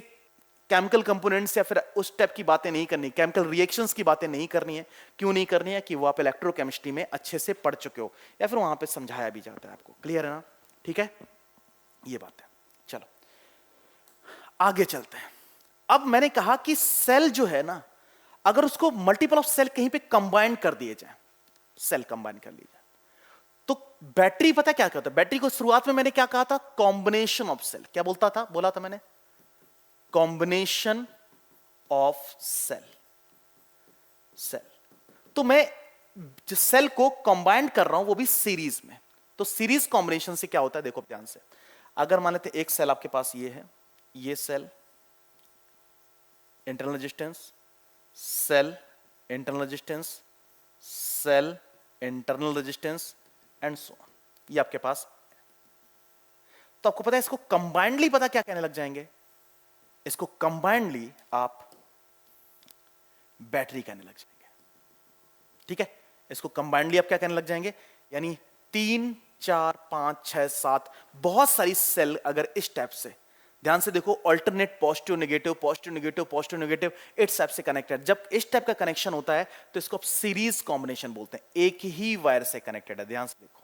केमिकल कंपोनेंट्स या फिर उस टाइप की बातें नहीं करनी, केमिकल रिएक्शंस की बातें नहीं करनी है। क्यों नहीं करनी है? कि वो आप इलेक्ट्रोकेमिस्ट्री में अच्छे से पढ़ चुके हो या फिर वहां पे समझाया भी जाता है आपको। क्लियर है ना? ठीक है, ये बात है। चलो आगे चलते हैं। अब मैंने कहा कि सेल जो है ना, अगर उसको मल्टीपल ऑफ सेल कहीं पे कंबाइन कर दिए जाए, सेल कंबाइन कर ली जाए, तो बैटरी पता क्या कहता है? बैटरी को शुरुआत में मैंने क्या कहा था? Combination of cell. क्या बोला था मैंने? Combination of cell. तो मैं जिस सेल को कंबाइन कर रहा हूं वो भी सीरीज में, तो सीरीज कॉम्बिनेशन से क्या होता है देखो ध्यान से। अगर मान लेते एक सेल आपके पास ये है, ये cell internal resistance, cell internal resistance, cell internal resistance and so on, ये आपके पास। तो आपको पता है इसको कंबाइंडली पता क्या कहने लग जाएंगे? इसको कंबाइंडली आप बैटरी कहने लग जाएंगे। ठीक है, इसको कंबाइंडली आप क्या कहने लग जाएंगे? यानी 3 4 5 6 7 बहुत सारी सेल अगर इस टाइप से, ध्यान से देखो, alternate positive negative positive negative positive negative इस टाइप से कनेक्टेड, जब इस टाइप का कनेक्शन होता है तो इसको आप सीरीज कॉम्बिनेशन बोलते हैं। एक ही वायर से कनेक्टेड है, ध्यान से देखो,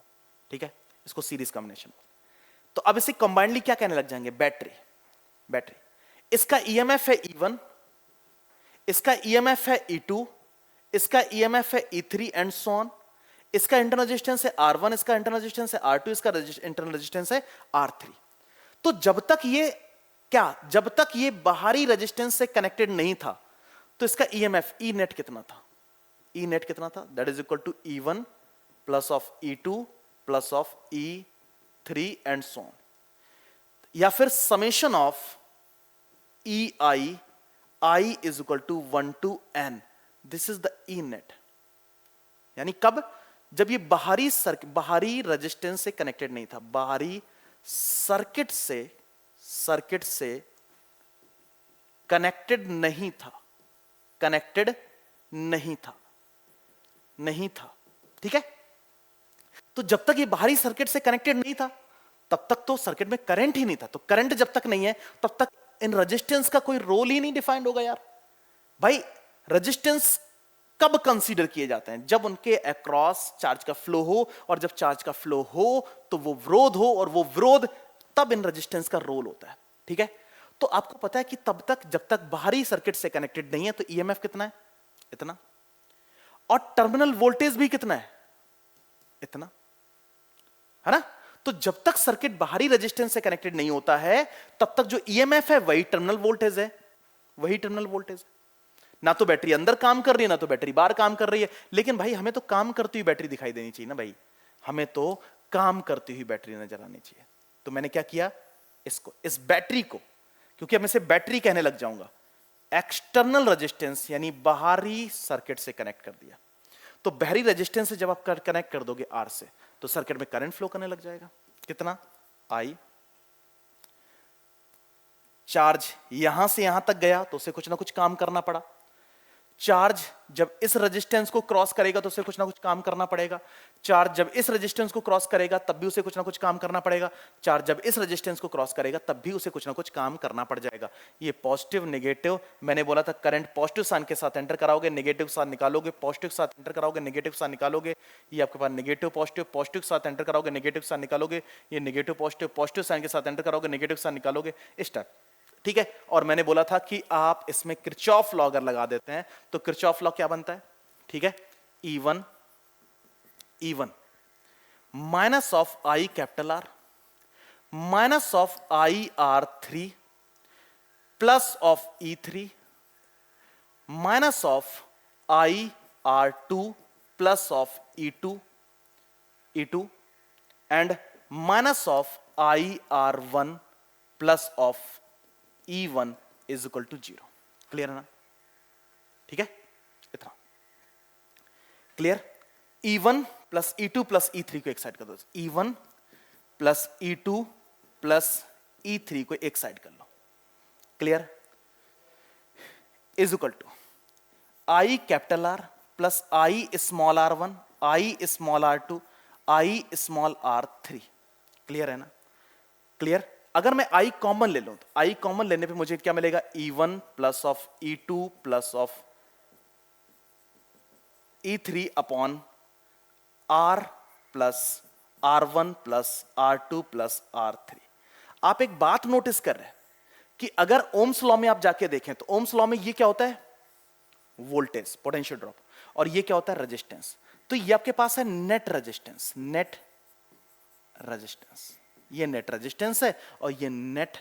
ठीक है, इसको सीरीज कॉम्बिनेशन। तो अब इसे कंबाइंडली क्या कहने लग जाएंगे? बैटरी। इसका ईएमएफ है E1, इसका ईएमएफ है E2, इसका ईएमएफ है E3 एंड सो ऑन। इसका इंटरनल रेजिस्टेंस है R1, इसका इंटरनल रेजिस्टेंस है R2, इसका इंटरनल रेजिस्टेंस है R3। तो जब तक ये बाहरी रेजिस्टेंस से कनेक्टेड नहीं था, तो इसका ईएमएफ ई नेट कितना था? That is equal to E1 plus of E2 plus of E3 and so on, या फिर summation of I is equal to 1 to n. This is the E net. यानी कब? जब ये बाहरी रेजिस्टेंस से कनेक्टेड नहीं था, बाहरी सर्किट से कनेक्टेड नहीं था, कनेक्टेड नहीं था। ठीक है, तो जब तक ये बाहरी सर्किट से कनेक्टेड नहीं था तब तक तो सर्किट में करंट ही नहीं था। तो करंट जब तक नहीं है तब तक इन रेजिस्टेंस का कोई रोल ही नहीं डिफाइंड होगा यार। भाई रेजिस्टेंस कब कंसीडर किए जाते हैं? जब उनके अक्रॉस चार्ज का फ्लो हो, और जब चार्ज का फ्लो हो तो वो विरोध हो, और वो विरोध तब इन रेजिस्टेंस का रोल होता है। ठीक है, तो आपको पता है कि तब तक जब तक बाहरी सर्किट से कनेक्टेड नहीं है तो ईएमएफ कितना है? इतना। और टर्मिनल वोल्टेज भी कितना है? इतना, है ना? तो जब तक सर्किट बाहरी रेजिस्टेंस से कनेक्टेड नहीं होता है तब तक जो ईएमएफ है वही टर्मिनल वोल्टेज है, वही टर्मिनल वोल्टेज। ना तो बैटरी अंदर काम कर रही है ना तो बैटरी बाहर काम कर रही है। लेकिन भाई हमें तो काम करती हुई बैटरी दिखाई देनी चाहिए ना भाई, हमें तो काम करती हुई बैटरी नजर आनी चाहिए। तो मैंने क्या किया, इसको, इस बैटरी को, क्योंकि अब मैं इसे बैटरी कहने लग जाऊंगा, एक्सटर्नल रेजिस्टेंस यानी बाहरी सर्किट से कनेक्ट कर दिया। तो बाहरी रेजिस्टेंस से जब आप कनेक्ट कर दोगे आर से तो सर्किट में करंट फ्लो करने लग जाएगा। कितना? आई। चार्ज यहां से यहां तक गया तो उसे कुछ ना कुछ काम करना पड़ा। चार्ज जब इस रेजिस्टेंस को क्रॉस करेगा तो उसे कुछ ना कुछ काम करना पड़ेगा। चार्ज जब इस रेजिस्टेंस को क्रॉस करेगा तब भी उसे कुछ ना कुछ काम करना पड़ेगा। चार्ज जब इस रेजिस्टेंस को क्रॉस करेगा तब भी उसे कुछ ना कुछ काम करना पड़ जाएगा। ये पॉजिटिव नेगेटिव, मैंने बोला था करंट पॉजिटिव साइन के साथ एंटर कराओगे, नेगेटिव के साथ निकालोगे, पॉजिटिव के साथ एंटर कराओगे, नेगेटिव के साथ निकालोगे। ये आपके पास नेगेटिव पॉजिटिव, पॉजिटिव के साथ एंटर कराओगे, नेगेटिव के साथ निकालोगे। ये नेगेटिव पॉजिटिव, पॉजिटिव साइन के साथ एंटर कराओगे, नेगेटिव के साथ निकालोगे, इस टाइप। ठीक है, और मैंने बोला था कि आप इसमें किरचॉफ लॉ अगर लगा देते हैं तो किरचॉफ लॉ क्या बनता है? ठीक है, E1 minus of I capital R minus of I R3 plus of E3 minus of I R2 plus of E2 and minus of I R1 plus of E1 is equal to 0। Clear है ना? ठीक है, इतना clear. E1 plus E2 plus E3 को एक side कर दो। E1 plus E2 plus E3 को एक साइड कर लो। Clear, is equal to i capital R plus i small R1, i small R2, i small R3। Clear है ना? क्लियर। अगर मैं आई कॉमन ले लूं तो आई कॉमन लेने पे मुझे क्या मिलेगा? E1 plus of E2 plus of E3 upon R plus R1 plus R2 plus R3। आप एक बात नोटिस कर रहे हैं कि अगर ओम्स लॉ में आप जाके देखें तो ओम्स लॉ में ये क्या होता है? वोल्टेज, पोटेंशियल ड्रॉप, और ये क्या होता है? रेजिस्टेंस। तो ये आपके पास है नेट रेजिस्टेंस, नेट रेजिस्टेंस। ये नेट रेजिस्टेंस है और ये नेट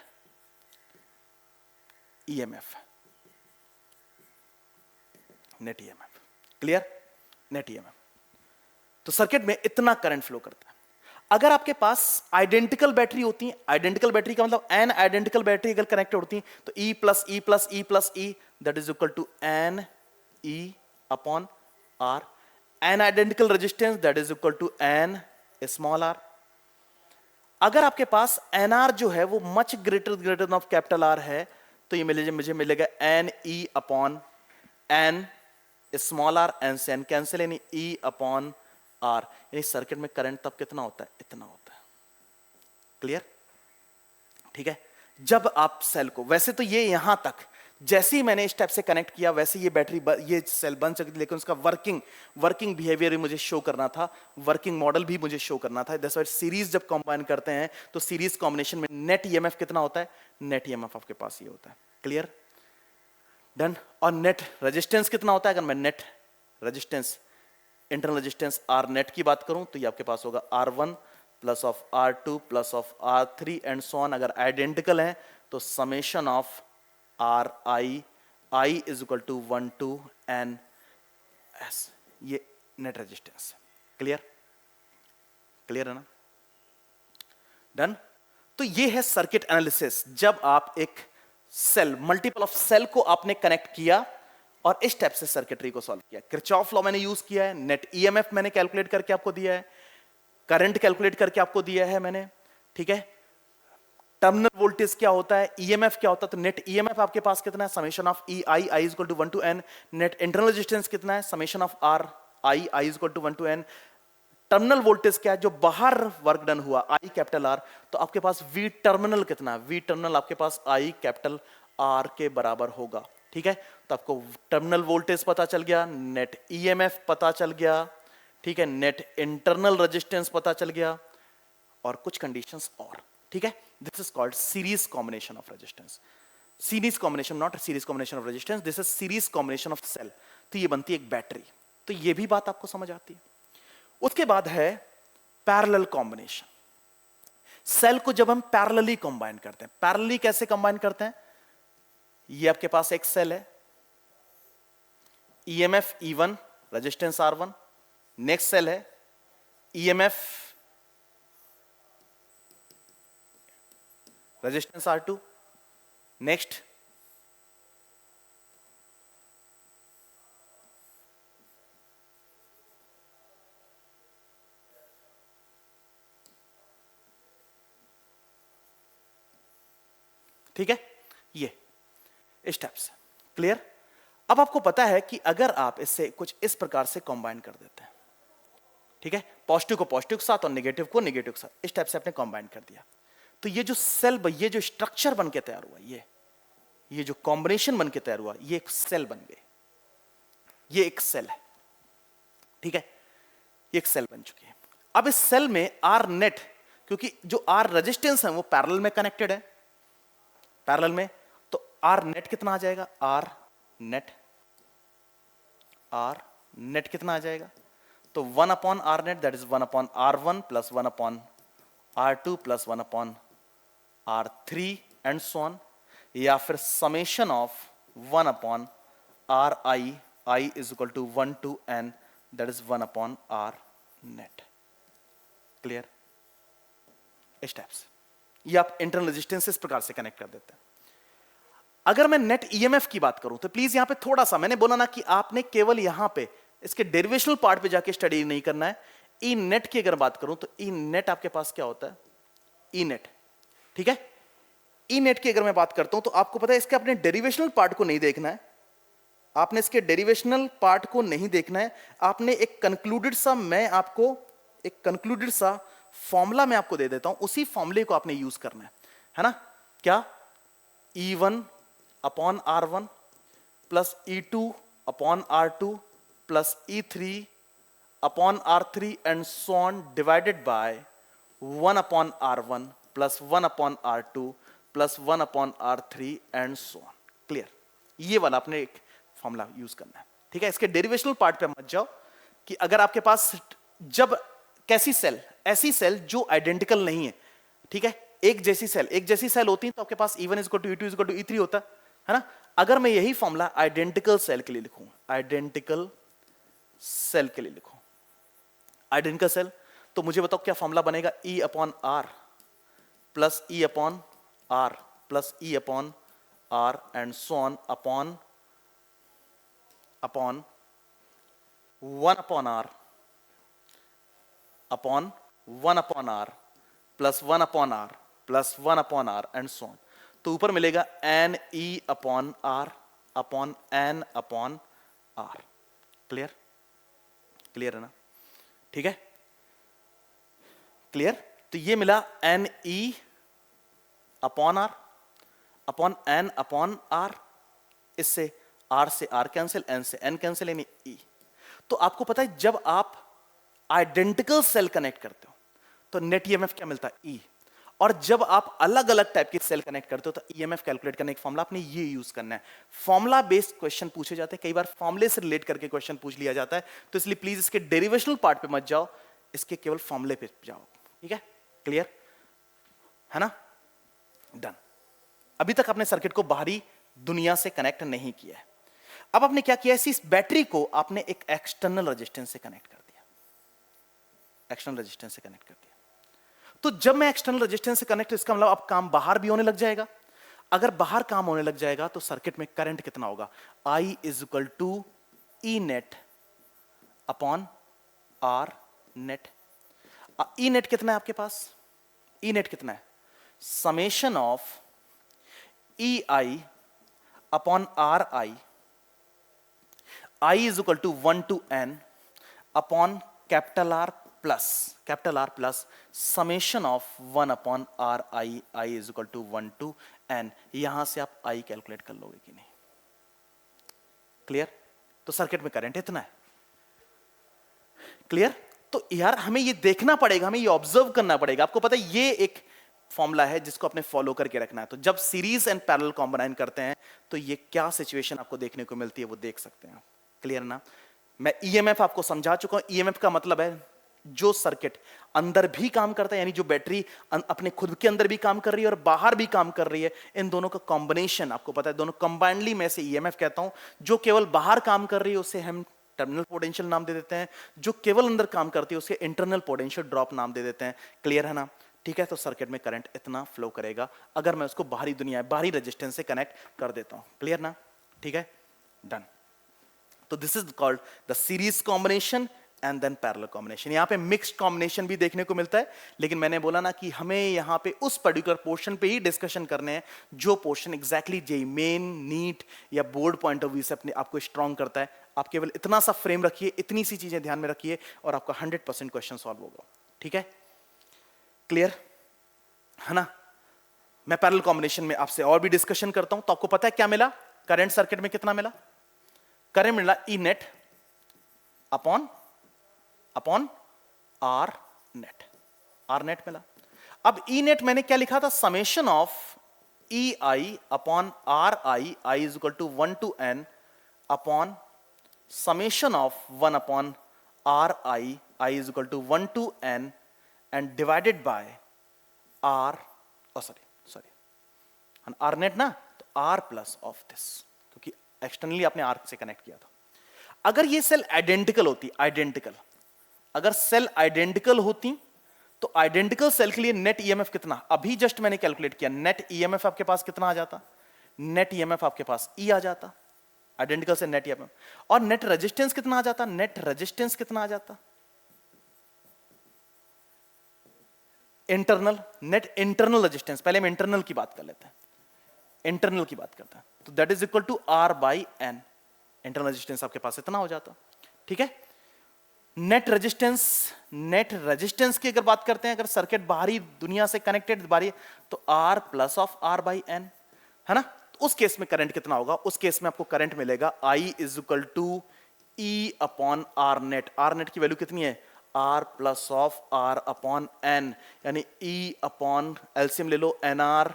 ईएमएफ है, net EMF. Clear? Net EMF. तो सर्किट में इतना करंट फ्लो करता है। अगर आपके पास आइडेंटिकल बैटरी होती है, आइडेंटिकल बैटरी का मतलब एन आइडेंटिकल बैटरी अगर कनेक्टेड होती है तो E plus E plus E plus E that is equal to N E upon R. N identical resistance that is equal to N small R. अगर आपके पास NR जो है वो much greater of capital R है तो ये मुझे मिलेगा N E upon N small r, N से एन कैंसिल, यानी E अपॉन R। यानी सर्किट में करंट तब कितना होता है? इतना होता है। क्लियर? ठीक है। जब आप सेल को, वैसे तो ये यहां तक जैसे ही मैंने इस टाइप से कनेक्ट किया वैसे ये बैटरी ये सेल बन सकती, लेकिन उसका वर्किंग बिहेवियर भी मुझे शो करना था, वर्किंग मॉडल भी मुझे शो करना था। दैट्स व्हाई सीरीज जब कंबाइन करते हैं तो सीरीज कॉम्बिनेशन में नेट ईएमएफ कितना होता है? नेट ईएमएफ आपके पास ये होता है। क्लियर? डन। और नेट रेजिस्टेंस कितना होता है? अगर मैं net resistance, internal resistance R net की बात करूं तो ये आपके पास होगा R1 plus of R2 plus of R3 and so on. अगर आइडेंटिकल है तो summation of I is equal to 1 to n s। ये नेट रेजिस्टेंस। क्लियर? क्लियर है ना? डन। तो ये है सर्किट एनालिसिस। जब आप एक सेल, मल्टीपल ऑफ सेल को आपने कनेक्ट किया और इस टाइप से सर्किटरी को सॉल्व किया। किरचॉफ लॉ मैंने यूज किया है, नेट ईएमएफ मैंने कैलकुलेट करके आपको दिया है, करंट कैलकुलेट करके आपको दिया है मैंने, ठीक है। टर्मिनल वोल्टेज क्या होता है, ईएमएफ क्या होता है, तो नेट ईएमएफ आपके पास कितना है, summation of E I, I is equal to 1 to N. Net internal resistance कितना है, summation of R I, I is equal to 1 to N. Terminal voltage क्या है, जो बाहर वर्क डन हुआ, आई कैपिटल आर, तो आपके पास वी टर्मिनल कितना है, वी टर्मिनल आपके पास आई कैपिटल आर के बराबर होगा, ठीक है। तो आपको टर्मिनल वोल्टेज पता चल गया, नेट ईएमएफ पता चल गया, ठीक है, नेट इंटरनल रेजिस्टेंस पता चल गया, और कुछ कंडीशंस और, ठीक है। This is called series combination of resistance. Series combination, not series combination of resistance, this is series combination of cell. तो ये बनती है एक बैटरी। तो ये भी बात आपको समझ आती है। उसके बाद है पैरेलल कॉम्बिनेशन। सेल को जब हम पैरेलली कंबाइन करते हैं, पैरेलली कैसे कंबाइन करते हैं, ये आपके पास एक सेल है, EMF E1, resistance R1, next cell है ईएमएफ रेजिस्टेंस R2, नेक्स्ट ठीक है, ये इस टाइप से। क्लियर। अब आपको पता है कि अगर आप इससे कुछ इस प्रकार से कंबाइन कर देते हैं, ठीक है, पॉजिटिव को पॉजिटिव के साथ और नेगेटिव को नेगेटिव के साथ, इस टाइप से आपने कंबाइन कर दिया, तो ये जो सेल, ये जो स्ट्रक्चर बन के तैयार हुआ, ये जो कॉम्बिनेशन बन के तैयार हुआ, ये एक सेल बन गए, ये एक सेल है, ठीक है, ये एक सेल बन चुकी है। अब इस सेल में आर नेट, क्योंकि जो आर रेजिस्टेंस है वो पैरेलल में कनेक्टेड है, पैरेलल में, तो आर नेट कितना आ जाएगा, आर नेट कितना आ जाएगा, तो 1 upon are net, that is 1 upon R1 plus 1 upon R2 plus 1 upon R3 and so on, या फिर summation of 1 upon are I is equal to 1 to n, that is 1 upon are net. Clear. इस type से ये आप internal resistance इस प्रकार से connect कर देते हैं। अगर मैं नेट ईएमएफ की बात करूं तो प्लीज यहां पे थोड़ा सा, मैंने बोला ना कि आपने केवल यहां पे इसके डेरिवेशनल पार्ट पे जाके स्टडी नहीं करना है। ई नेट की अगर बात करूं तो ई नेट आपके पास क्या होता है, ई नेट, ठीक है। ई नेट की अगर मैं बात करता हूं तो आपको पता है इसके अपने डेरिवेशनल पार्ट को नहीं देखना है, आपने इसके डेरिवेशनल पार्ट को नहीं देखना है, आपने एक कंक्लूडेड सा, मैं आपको एक कंक्लूडेड सा फॉर्मूला मैं आपको दे देता हूं, उसी फॉर्मूले को आपने यूज करना है ना। क्या, E1 upon R1 plus E2 upon R2 plus E3 upon R3 and so on divided by 1 upon R1 plus 1 upon R2 plus 1 upon R3 and so on. Clear. ये वाला आपने एक फॉर्मूला यूज करना है, ठीक है। इसके डेरिवेशनल पार्ट पे मत जाओ कि अगर आपके पास, जब कैसी सेल, ऐसी सेल जो आइडेंटिकल नहीं है, ठीक है, एक जैसी सेल होती है तो आपके पास E1 is equal to E2 is equal to E3 होता है ना। अगर मैं यही फॉर्मूला आइडेंटिकल सेल के लिए लिखूं, आइडेंटिकल सेल के लिए लिखूं, आइडेंटिकल सेल, तो मुझे बताओ क्या फॉर्मूला बनेगा, E upon R plus E upon R plus E upon R and so on upon 1 upon R upon 1 upon R plus 1 upon R plus 1 upon R and so on. तो ऊपर मिलेगा N E upon R upon N upon R. Clear, clear है ना, ठीक है, clear. तो ये मिला N E upon R upon N upon R, इससे आर से आर कैंसिल, एन से एन कैंसिल, यानी ई। तो आपको पता है जब आप आइडेंटिकल सेल कनेक्ट करते हो तो नेट ईएमएफ क्या मिलता है, ई। और जब आप अलग अलग टाइप की सेल कनेक्ट करते हो तो ईएमएफ कैलकुलेट करने का फॉर्मूला आपने ये यूज करना है। फॉर्मूला बेस्ड क्वेश्चन पूछे जाते हैं, कई बार फॉर्मूले से रिलेट करके क्वेश्चन पूछ लिया जाता है, तो इसलिए प्लीज इसके डेरिवेशनल पार्ट पे मत जाओ, इसके केवल फॉर्मूले पे जाओ, ठीक है। क्लियर है ना, डन। अभी तक आपने सर्किट को बाहरी दुनिया से कनेक्ट नहीं किया है। अब आपने क्या किया, इस बैटरी को आपने एक एक्सटर्नल रेजिस्टेंस से कनेक्ट कर दिया, एक्सटर्नल रेजिस्टेंस से कनेक्ट कर दिया। तो जब मैं एक्सटर्नल रेजिस्टेंस से कनेक्ट, इसका मतलब अब काम बाहर भी होने लग जाएगा। अगर बाहर काम होने लग जाएगा तो सर्किट में करंट कितना होगा? I is equal to E net upon are net. E net कितना है आपके पास? ई नेट कितना है? Summation of E I upon are I, I is equal to 1 to n upon capital R plus summation of 1 upon are I, I is equal to 1 to n। यहां से आप I calculate कर लोगे कि नहीं? Clear? तो circuit में current इतना है। क्लियर? तो यार हमें ये देखना पड़ेगा, हमें ये ऑब्जर्व करना पड़ेगा। आपको पता है ये एक फॉर्मूला है जिसको अपने फॉलो करके रखना है। तो जब सीरीज एंड पैरेलल कॉम्बाइन करते हैं तो ये क्या सिचुएशन आपको देखने को मिलती है वो देख सकते हैं। क्लियर ना? मैं ईएमएफ आपको समझा चुका हूं। ईएमएफ का मतलब है जो सर्किट अंदर भी काम करता है, यानी जो बैटरी अपने खुद के अंदर भी काम कर रही है और बाहर भी काम कर रही है, इन दोनों का कॉम्बिनेशन आपको पता है, दोनों कंबाइंडली मैं इसे ईएमएफ कहता हूं। जो केवल बाहर काम कर रही है उसे हम टर्मिनल पोटेंशियल नाम दे देते हैं, जो केवल अंदर काम करती है उसे इंटरनल पोटेंशियल ड्रॉप नाम दे देते हैं। क्लियर है ना? ठीक है, तो सर्किट में करंट इतना फ्लो करेगा अगर मैं उसको बाहरी दुनिया, बाहरी रेजिस्टेंस से कनेक्ट कर देता हूं। क्लियर ना? ठीक है, डन। तो this is called the series combination and then parallel combination. यहां पे मिक्स्ड कॉम्बिनेशन भी देखने को मिलता है, लेकिन मैंने बोला ना कि हमें यहां पे उस पर्टिकुलर पोर्शन पे ही डिस्कशन करने हैं जो portion exactly JEE Main, NEET या बोर्ड पॉइंट ऑफ व्यू से अपने आपको स्ट्रांग करता है। आप केवल इतना सा फ्रेम रखिए, इतनी सी चीजें ध्यान में रखिए और आपका 100% क्वेश्चन सॉल्व होगा। ठीक है, क्लियर है ना? मैं पैरेलल कॉम्बिनेशन में आपसे और भी डिस्कशन करता हूं। तो आपको पता है क्या मिला? करंट सर्किट में कितना मिला? करंट मिला e net upon are net, are net मिला। अब ई नेट मैंने क्या लिखा था? Summation of E I upon are I, I is equal to 1 to n upon summation of 1 upon are I, I is equal to 1 to n and divided by r, sorry r net ना, तो are plus of this, क्योंकि externally आपने r से connect किया था। अगर ये cell identical होती, आइडेंटिकल, अगर सेल आइडेंटिकल होती तो आइडेंटिकल सेल के लिए नेट ईएमएफ कितना? अभी जस्ट मैंने कैलकुलेट किया, नेट ईएमएफ आपके पास कितना आ जाता? नेट ईएमएफ आपके पास ई आ जाता, आइडेंटिकल से नेट ईएमएफ। और नेट रेजिस्टेंस कितना आ जाता? नेट रेजिस्टेंस कितना आ जाता? इंटरनल, नेट इंटरनल रेजिस्टेंस, पहले हम इंटरनल की बात कर लेते हैं, इंटरनल की बात करते हैं, तो that is equal to R by N. Internal resistance आपके पास इतना हो जाता। ठीक है, नेट रेजिस्टेंस, नेट रेजिस्टेंस की अगर बात करते हैं, अगर सर्किट बाहरी दुनिया से कनेक्टेड बाहरी, तो are plus of R by N, है ना? तो उस केस में करंट कितना होगा? उस केस में आपको करंट मिलेगा I is equal to E upon are net. Are net की वैल्यू कितनी है? R plus of R upon N, यानी ई अपॉन एलसीएम ले लो, N R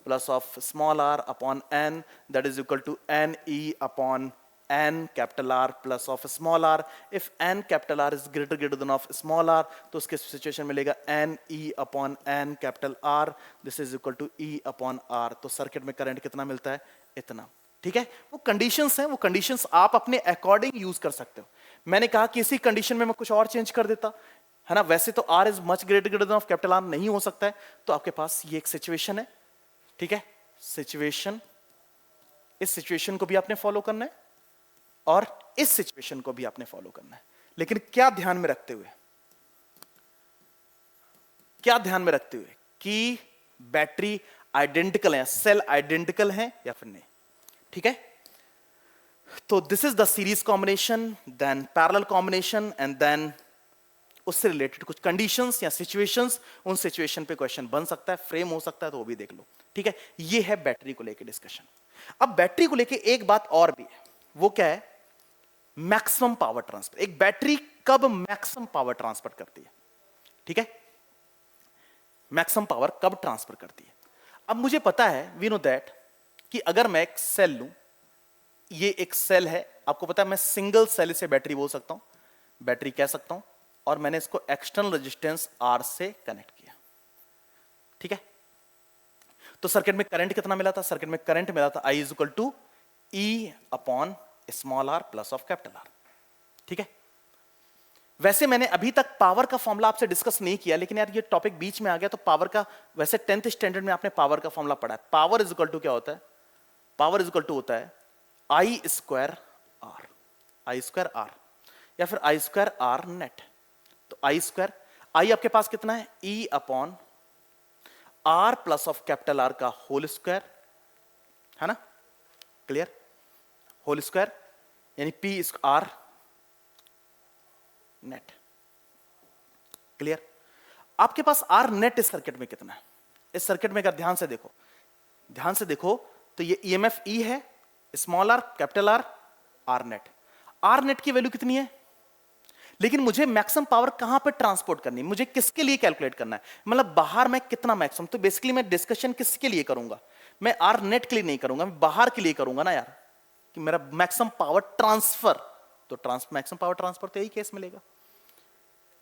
plus of small R upon N, that is equal to N E upon n capital R plus of small r. If n capital R is greater than of small r, तो उसके situation मिलेगा n e upon n capital R. This is equal to e upon r. तो circuit में current कितना मिलता है? इतना। ठीक है, वो कंडीशंस हैं, वो कंडीशंस आप अपने अकॉर्डिंग यूज कर सकते हो। मैंने कहा कि इसी कंडीशन में मैं कुछ और चेंज कर देता, है ना? वैसे तो r is much greater than of capital R नहीं हो सकता है, तो आपके पास ये एक सिचुएशन है। ठीक है, सिचुएशन, इस सिचुएशन को भी आपने फॉलो करना है और इस सिचुएशन को भी आपने फॉलो करना है, लेकिन क्या ध्यान में रखते हुए, क्या ध्यान में रखते हुए कि बैटरी आइडेंटिकल है, सेल आइडेंटिकल है या फिर नहीं। ठीक है, तो this is the series combination, then parallel combination and then उससे रिलेटेड कुछ कंडीशंस या सिचुएशंस, उन सिचुएशन पे क्वेश्चन बन सकता है, फ्रेम हो सकता है, तो वो भी देख लो। ठीक है, ये है बैटरी को लेकर डिस्कशन। अब बैटरी को लेकर एक बात और भी है, वो क्या है? Maximum power transfer. एक बैटरी कब मैक्सिमम पावर ट्रांसफर करती है? ठीक है, मैक्सिमम पावर कब ट्रांसफर करती है? अब मुझे पता है, वी नो दैट, कि अगर मैं एक सेल लूं, ये एक सेल है, आपको पता है मैं सिंगल सेल से बैटरी बोल सकता हूं, बैटरी कह सकता हूं, और मैंने इसको एक्सटर्नल रेजिस्टेंस आर से कनेक्ट किया। ठीक है, तो सर्किट में करंट कितना मिला था? सर्किट में करंट मिला था I is equal to E upon small are plus of capital R. ठीक है, वैसे मैंने अभी तक पावर का फॉर्मूला आपसे डिस्कस नहीं किया, लेकिन यार ये टॉपिक बीच में आ गया तो पावर का, वैसे 10th स्टैंडर्ड में आपने पावर का फॉर्मूला पढ़ा है। पावर इज इक्वल टू क्या होता है? पावर इज इक्वल टू होता है I square R, I square R, या फिर आई स्क्वायर आर नेट। तो आई स्क्वायर, आई आपके पास कितना है? E upon R plus of capital R का होल स्क्वायर, है ना? क्लियर? होल स्क्वायर यानी पी आर नेट। क्लियर? आपके पास आर नेट इस सर्किट में कितना है? इस सर्किट में अगर ध्यान से देखो, ध्यान से देखो तो ये ईएमएफ ई है, small R capital R, R net. Are net की वैल्यू कितनी है? लेकिन मुझे मैक्सिमम पावर कहां पे ट्रांसपोर्ट करनी है, मुझे किसके लिए कैलकुलेट करना है, मतलब बाहर मैं कितना मैक्सिमम। तो बेसिकली मैं डिस्कशन किसके लिए करूंगा? मैं आर नेट के लिए नहीं करूंगा, मैं बाहर के लिए करूंगा ना यार, कि मेरा मैक्सिमम पावर ट्रांसफर। तो मैक्सिमम पावर ट्रांसफर तो यही केस मिलेगा।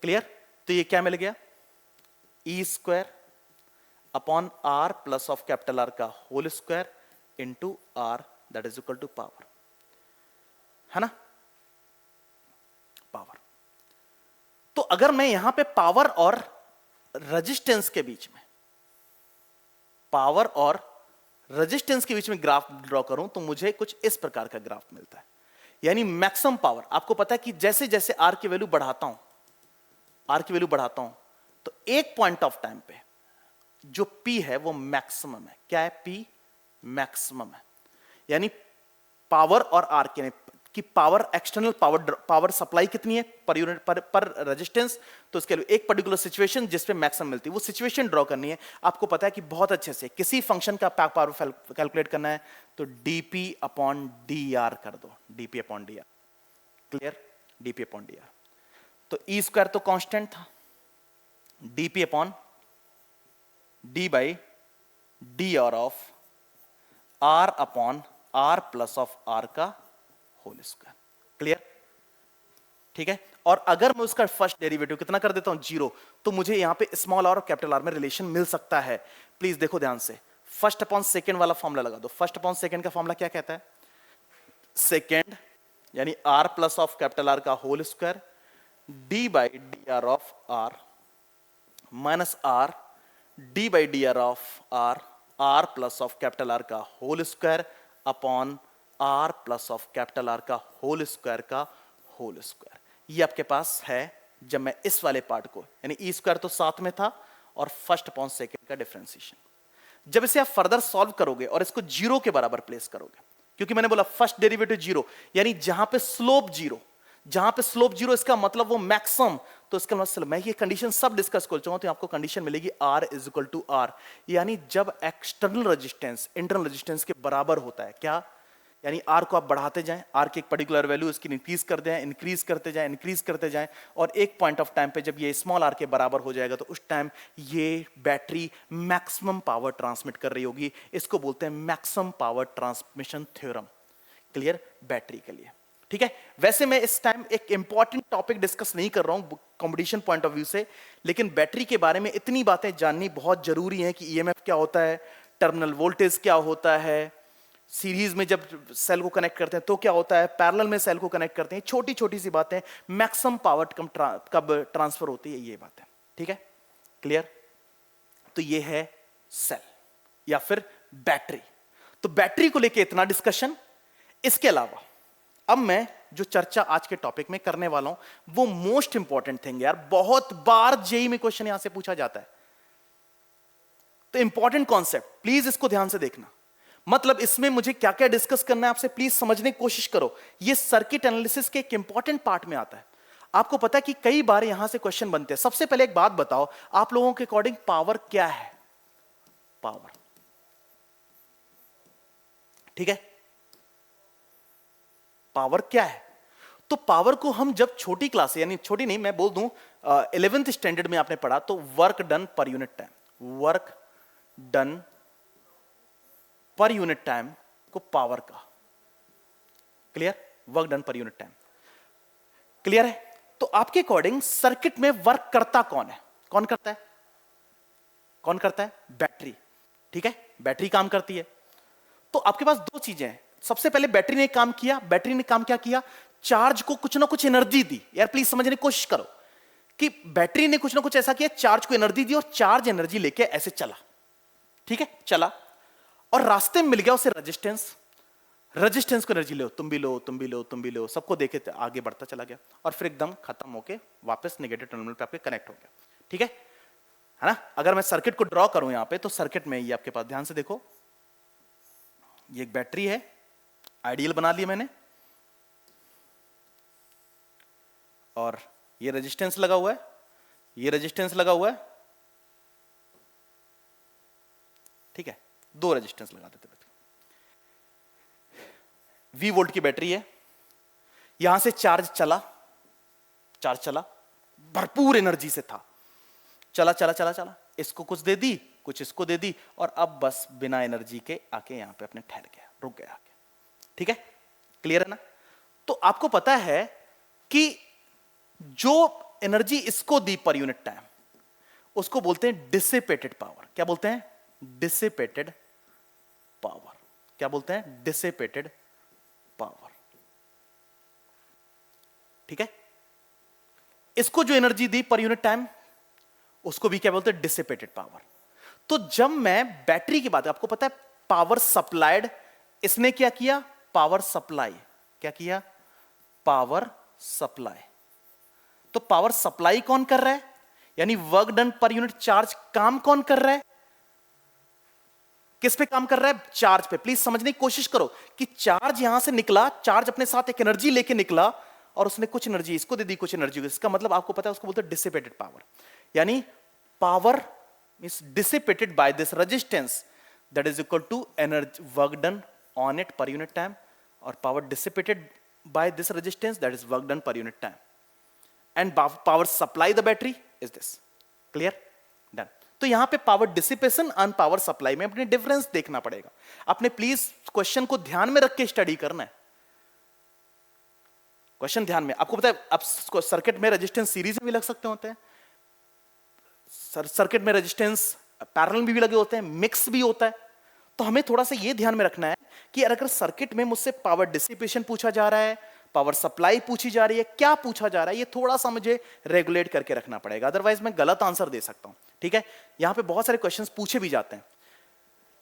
क्लियर? तो ये क्या मिल गया? E square upon R plus of capital R का whole square into R, that is equal to power, है ना? पावर। तो अगर मैं यहां पे पावर और रेजिस्टेंस के बीच में, पावर और रेजिस्टेंस के बीच में ग्राफ ड्रॉ करूं तो मुझे कुछ इस प्रकार का ग्राफ मिलता है। यानी मैक्सिमम पावर, आपको पता है कि जैसे जैसे आर की वैल्यू बढ़ाता हूं, आर की वैल्यू बढ़ाता हूं, तो एक पॉइंट ऑफ टाइम पे जो P है वो मैक्सिमम है। क्या है? P मैक्सिमम है। यानी पावर और आर की पावर, एक्सटर्नल पावर सप्लाई कितनी है पर यूनिट पर रेजिस्टेंस, तो उसके लिए एक पर्टिकुलर सिचुएशन जिस पे मैक्सिमम मिलती है, वो सिचुएशन ड्रॉ करनी है। आपको पता है कि बहुत अच्छे से किसी फंक्शन का पावर कैलकुलेट करना है तो dp अपॉन dr कर दो, dp upon dr। Clear? dp upon dr। तो ई स्क्वायर तो कांस्टेंट था, dp upon d by D R of r upon r plus of r का होल स्क्वायर। क्लियर? ठीक है? और अगर मैं उसका फर्स्ट डेरिवेटिव कितना कर देता हूं? 0, तो मुझे यहां पे स्मॉल आर और कैपिटल आर में रिलेशन मिल सकता है। प्लीज देखो ध्यान से, फर्स्ट अपॉन सेकेंड वाला फॉर्मूला लगा दो। फर्स्ट अपॉन सेकेंड का फॉर्मूला क्या कहता है? सेकेंड यानी R plus of capital R का whole square D by D R of R minus R D by D R of are, R plus of capital R का whole square upon R plus of capital R का whole square का whole square. ये आपके पास है जब मैं इस वाले पार्ट को, यानी ई स्क्वायर तो साथ में था और फर्स्ट अपॉन सेकेंड का डिफरेंशिएशन, जब इसे आप फर्दर सॉल्व करोगे और इसको जीरो के बराबर प्लेस करोगे, क्योंकि मैंने बोला फर्स्ट डेरिवेटिव जीरो, यानी जहां पे स्लोप जीरो, जहां पे स्लोप जीरो इसका मतलब वो मैक्सिमम। तो इसका मतलब मैं ये कंडीशन सब डिस्कस कर चाहूं तो आपको कंडीशन मिलेगी R is equal to R, यानी जब एक्सटर्नल रेजिस्टेंस इंटरनल रेजिस्टेंस के बराबर होता है। क्या? यानी R को आप बढ़ाते जाएं, R की एक पर्टिकुलर वैल्यू इसकी इंक्रीज कर दें, इंक्रीज करते जाएं, इंक्रीज करते जाएं, और एक पॉइंट ऑफ टाइम पे जब ये स्मॉल r के बराबर हो जाएगा तो उस टाइम ये बैटरी मैक्सिमम पावर ट्रांसमिट कर रही होगी। इसको बोलते हैं maximum power transmission theorem. Clear? Battery के लिए। ठीक है? वैसे मैं इस टाइम एक इंपॉर्टेंट टॉपिक डिस्कस नहीं कर रहा हूं कंपटीशन पॉइंट ऑफ व्यू से, लेकिन बैटरी के बारे में इतनी बातें जाननी बहुत जरूरी है कि ईएमएफ क्या होता है, टर्मिनल वोल्टेज क्या होता है, सीरीज में जब सेल को कनेक्ट करते हैं तो क्या होता है, पैरेलल में सेल को कनेक्ट करते हैं, छोटी छोटी सी बातें, मैक्सिमम पावर कब ट्रांसफर होती है, ये बात है। ठीक है? क्लियर? तो ये है सेल या फिर बैटरी। तो बैटरी को लेके इतना डिस्कशन। इसके अलावा अब मैं जो चर्चा आज के टॉपिक में करने वाला हूं वो मोस्ट इंपॉर्टेंट थिंग यार, बहुत बार जेईई में क्वेश्चन यहां से पूछा जाता है। तो इंपॉर्टेंट कॉन्सेप्ट, प्लीज इसको ध्यान से देखना। मतलब इसमें मुझे क्या क्या डिस्कस करना है आपसे प्लीज समझने की कोशिश करो। ये सर्किट एनालिसिस के एक इंपॉर्टेंट पार्ट में आता है। आपको पता है कि कई बार यहां से क्वेश्चन बनते हैं। सबसे पहले एक बात बताओ, आप लोगों के अकॉर्डिंग पावर क्या है? पावर, ठीक है? पावर क्या है? तो पावर को हम जब छोटी क्लास, यानी छोटी नहीं मैं बोल दूं 11th स्टैंडर्ड में आपने पढ़ा तो work done per unit time, work done per unit time को पावर का। Clear? Work done per unit time. Clear है? तो आपके अकॉर्डिंग सर्किट में वर्क करता कौन है? कौन करता है? कौन करता है? बैटरी। ठीक है? बैटरी काम करती है। तो आपके पास दो चीजें हैं। सबसे पहले बैटरी ने काम किया। बैटरी ने काम क्या किया? चार्ज को कुछ ना कुछ एनर्जी दी। यार प्लीज समझने की कोशिश करो कि बैटरी ने कुछ ना कुछ ऐसा किया, चार्ज को एनर्जी दी और चार्ज एनर्जी लेके ऐसे चला, ठीक है, चला और रास्ते में मिल गया उसे रेजिस्टेंस। रेजिस्टेंस को एनर्जी लो, तुम भी लो, तुम भी लो, तुम भी लो, सबको देखे आगे बढ़ता चला गया और फिर एकदम खत्म होके वापस नेगेटिव टर्मिनल पे आपके कनेक्ट हो गया, ठीक है ना। अगर मैं सर्किट को ड्रॉ करूं यहां पे, तो सर्किट में ये आपके पास ध्यान से देखो, ये एक बैटरी है, आइडियल बना लिया मैंने, और ये रेजिस्टेंस लगा हुआ है, ये रेजिस्टेंस लगा हुआ है, ठीक है, दो रेजिस्टेंस लगा देते। V वोल्ट की बैटरी है, यहां से चार्ज चला, चार्ज चला, भरपूर एनर्जी से था, चला चला चला चला, इसको कुछ दे दी, कुछ इसको दे दी, और अब बस बिना एनर्जी के आके यहां पे अपने ठहर गया, रुक गया आके, ठीक है, क्लियर है ना। तो आपको पता है कि जो एनर्जी इसको दी पर यूनिट टाइम, उसको बोलते हैं डिसिपेटेड पावर। क्या बोलते हैं? Dissipated power. क्या बोलते हैं? डिसिपेटेड पावर, ठीक है। इसको जो एनर्जी दी पर यूनिट टाइम, उसको भी क्या बोलते हैं? Dissipated power. तो जब मैं बैटरी की बात, आपको पता है पावर सप्लाइड, इसने क्या किया? Power supply. क्या किया? Power supply. तो पावर सप्लाई कौन कर रहा है? यानी work done per unit charge, काम कौन कर रहा है? किस पे काम कर रहा है? चार्ज पे। प्लीज समझने की कोशिश करो कि चार्ज यहां से निकला, चार्ज अपने साथ एक एनर्जी लेके निकला और उसने कुछ एनर्जी इसको दे दी, कुछ एनर्जी, इसका मतलब आपको पता है उसको बोलते हैं डिसिपेटेड पावर। यानी power is dissipated by this resistance, that is equal to energy work done on it per unit time, और power dissipated by this resistance, that is work done per unit time, and power supply the battery is this. Clear? Done. तो यहां पे power dissipation और power supply में अपने difference देखना पड़ेगा। आपने प्लीज क्वेश्चन को ध्यान में रख के स्टडी करना है। क्वेश्चन ध्यान में, आपको पता है अब सर्किट में रेजिस्टेंस सीरीज में भी लग सकते होते हैं, सर्किट में रेजिस्टेंस पैरेलल में भी लगे होते हैं, मिक्स भी होता है। तो हमें थोड़ा सा ये ध्यान में रखना है कि अगर सर्किट में मुझसे पावर डिसिपेशन पूछा जा रहा है, पावर सप्लाई पूछी जा रही है, क्या पूछा जा रहा है, ये थोड़ा सा मुझे रेगुलेट करके रखना पड़ेगा, अदरवाइज मैं गलत आंसर दे सकता हूं, ठीक है। यहां पे बहुत सारे क्वेश्चंस पूछे भी जाते हैं।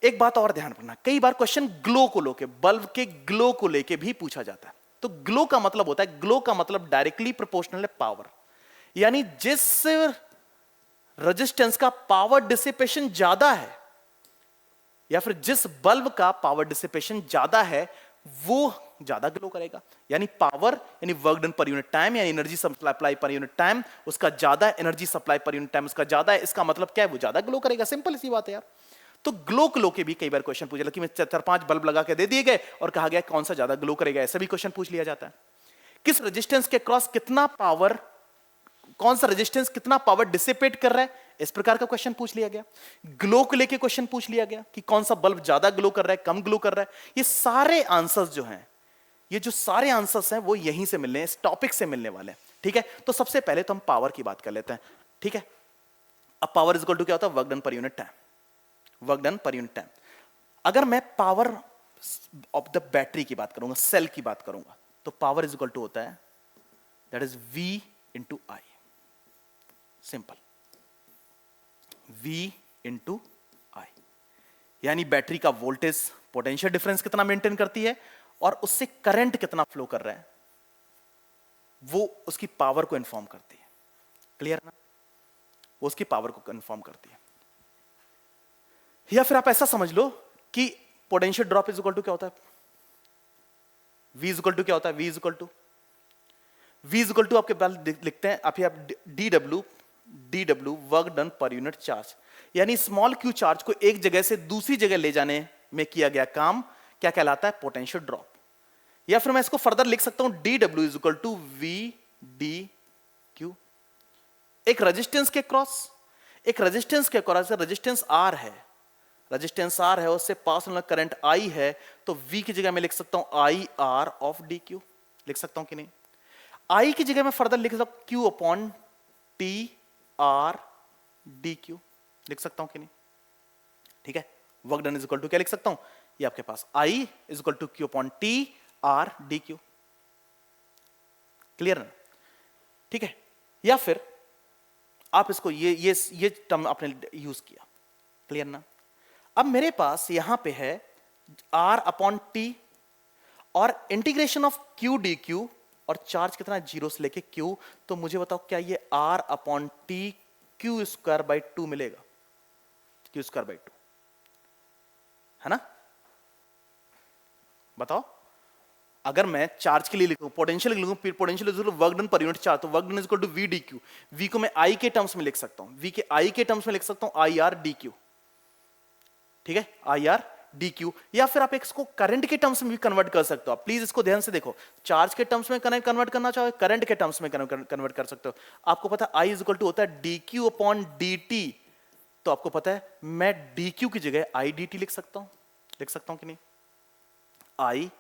एक बात और ध्यान रखना, कई बार क्वेश्चन ग्लो को लेके, बल्ब के ग्लो को लेके भी पूछा जाता है। तो ग्लो का मतलब होता है, ग्लो का मतलब डायरेक्टली प्रोपोर्शनल है पावर, यानी जिस रेजिस्टेंस का पावर डिसिपेशन ज्यादा है, या फिर जिस बल्ब का पावर डिसिपेशन ज्यादा है, वो ज्यादा ग्लो करेगा। यानी पावर यानी work done per unit time, यानी energy supply per unit time उसका ज्यादा, energy supply per unit time उसका ज्यादा है, इसका मतलब क्या है? वो ज्यादा ग्लो करेगा। सिंपल सी बात है यार। तो ग्लो के भी कई बार क्वेश्चन पूछा, कि मैं 4-5 बल्ब लगा के दे दिए गए और कहा गया कौन सा ज्यादा ग्लो करेगा, ऐसा भी क्वेश्चन पूछ लिया जाता है। किस रेजिस्टेंस के क्रॉस कितना पावर, कौन सा रेजिस्टेंस कितना पावर डिसिपेट कर रहा है, इस प्रकार का क्वेश्चन पूछ लिया गया। ग्लो को लेके क्वेश्चन पूछ लिया गया कि कौन सा बल्ब ज्यादा ग्लो कर रहा है, कम ग्लो कर रहा है। ये सारे आंसर्स जो हैं, ये जो सारे आंसर्स हैं वो यहीं से मिलने, इस टॉपिक से मिलने वाले हैं, ठीक है। तो सबसे पहले तो हम पावर की बात कर लेते हैं, ठीक है। अब पावर इज इक्वल टू क्या होता है? Work done per unit time, work done per unit time. अगर मैं पावर ऑफ द बैटरी की बात करूंगा, सेल की बात करूंगा, तो पावर इज इक्वल टू होता है, that is V into I. Simple, V into I. यानी बैटरी का वोल्टेज पोटेंशियल डिफरेंस कितना मेंटेन करती है और उससे करंट कितना फ्लो कर रहा है, वो उसकी पावर को इन्फॉर्म करती है। क्लियर ना? वो उसकी पावर को इन्फॉर्म करती है। या फिर आप ऐसा समझ लो कि potential drop is equal to क्या होता है? V इज इक्वल टू क्या होता है? V इज इक्वल टू आपके पास लिखते हैं आप DW work done per unit charge. यानी स्मॉल q चार्ज को एक जगह से दूसरी जगह ले जाने में किया गया काम क्या कहलाता है? Potential drop. या फिर मैं इसको फर्दर लिख सकता हूं DW is equal to VdQ। एक रेजिस्टेंस के क्रॉस, रेजिस्टेंस R है, उससे पास होने करंट I है, तो V की जगह मैं लिख सकता हूं IR ऑफ DQ। लिख सकता हूं कि नहीं? I की जगह मैं फर्दर लिख सकता हूं Q अपॉन TR DQ। लिख सकता हूं कि नहीं? ठीक है। Work done is equal to क्या लिख सकता हूं? ये आपके पास I is equal to Q upon TR DQ। Clear ना? ठीक है, या फिर आप इसको ये टर्म आपने यूज किया, क्लियर ना? अब मेरे पास यहां पे है R अपॉन टी और integration of Q D Q, और चार्ज कितना है, 0 से लेके Q, तो मुझे बताओ क्या ये R upon T Q square by 2 मिलेगा? क्यू स्क्वायर बाई 2 है ना? बताओ, अगर मैं चार्ज के लिए लिखूं, पोटेंशियल लिखूं, potential is work done per unit charge, तो work done is equal to V D Q. V को मैं आई के टर्म्स में लिख सकता हूं, वी के आई के टर्म्स में लिख सकता हूं आई आर डी क्यू, ठीक है, आई आर डी क्यू। या फिर आप इसको करंट के टर्म्स में भी कन्वर्ट कर सकते हो। आप प्लीज इसको ध्यान से देखो, चार्ज के टर्म्स में कन्वर्ट करना चाहो, करंट के टर्म्स में कन्वर्ट कर सकते हो। आपको पता है आई इज इक्वल टू होता है D Q upon D T, तो आपको पता है मैं डी क्यू की जगह आई डी टी लिख सकता हूं कि नहीं? I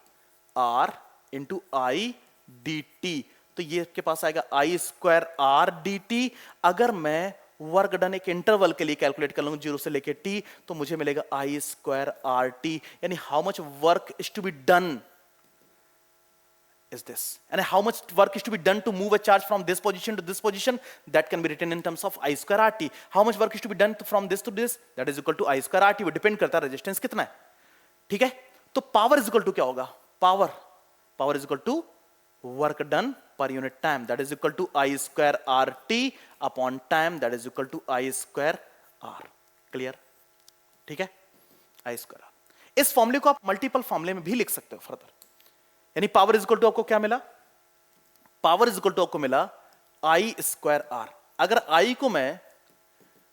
R into I D T, तो ये आपके पास आएगा आई स्क्वायर आर डी टी। अगर मैं वर्क डन एक इंटरवल के लिए कैलकुलेट कर लूंगा 0 से लेके टी, तो मुझे मिलेगा आई स्क्वायर आर टी, यानी how much work is to be done is this, and how much work is to be done to move a charge from this position to this position, that can be written in terms of I square RT. How much work is to be done from this to this, that is equal to I square RT. वो depend करता है resistance कितना है, ठीक है? तो power is equal to क्या होगा? Power is equal to work done per unit time, that is equal to I square R T upon time, that is equal to I square R. Clear? ठीक है, I square are. इस फॉर्मूले को आप multiple फॉर्मूले में भी लिख सकते हो फर्दर, यानी पावर इज इक्वल टू आपको क्या मिला? पावर इज इक्वल टू आपको मिला आई स्क्वायर आर। अगर आई को मैं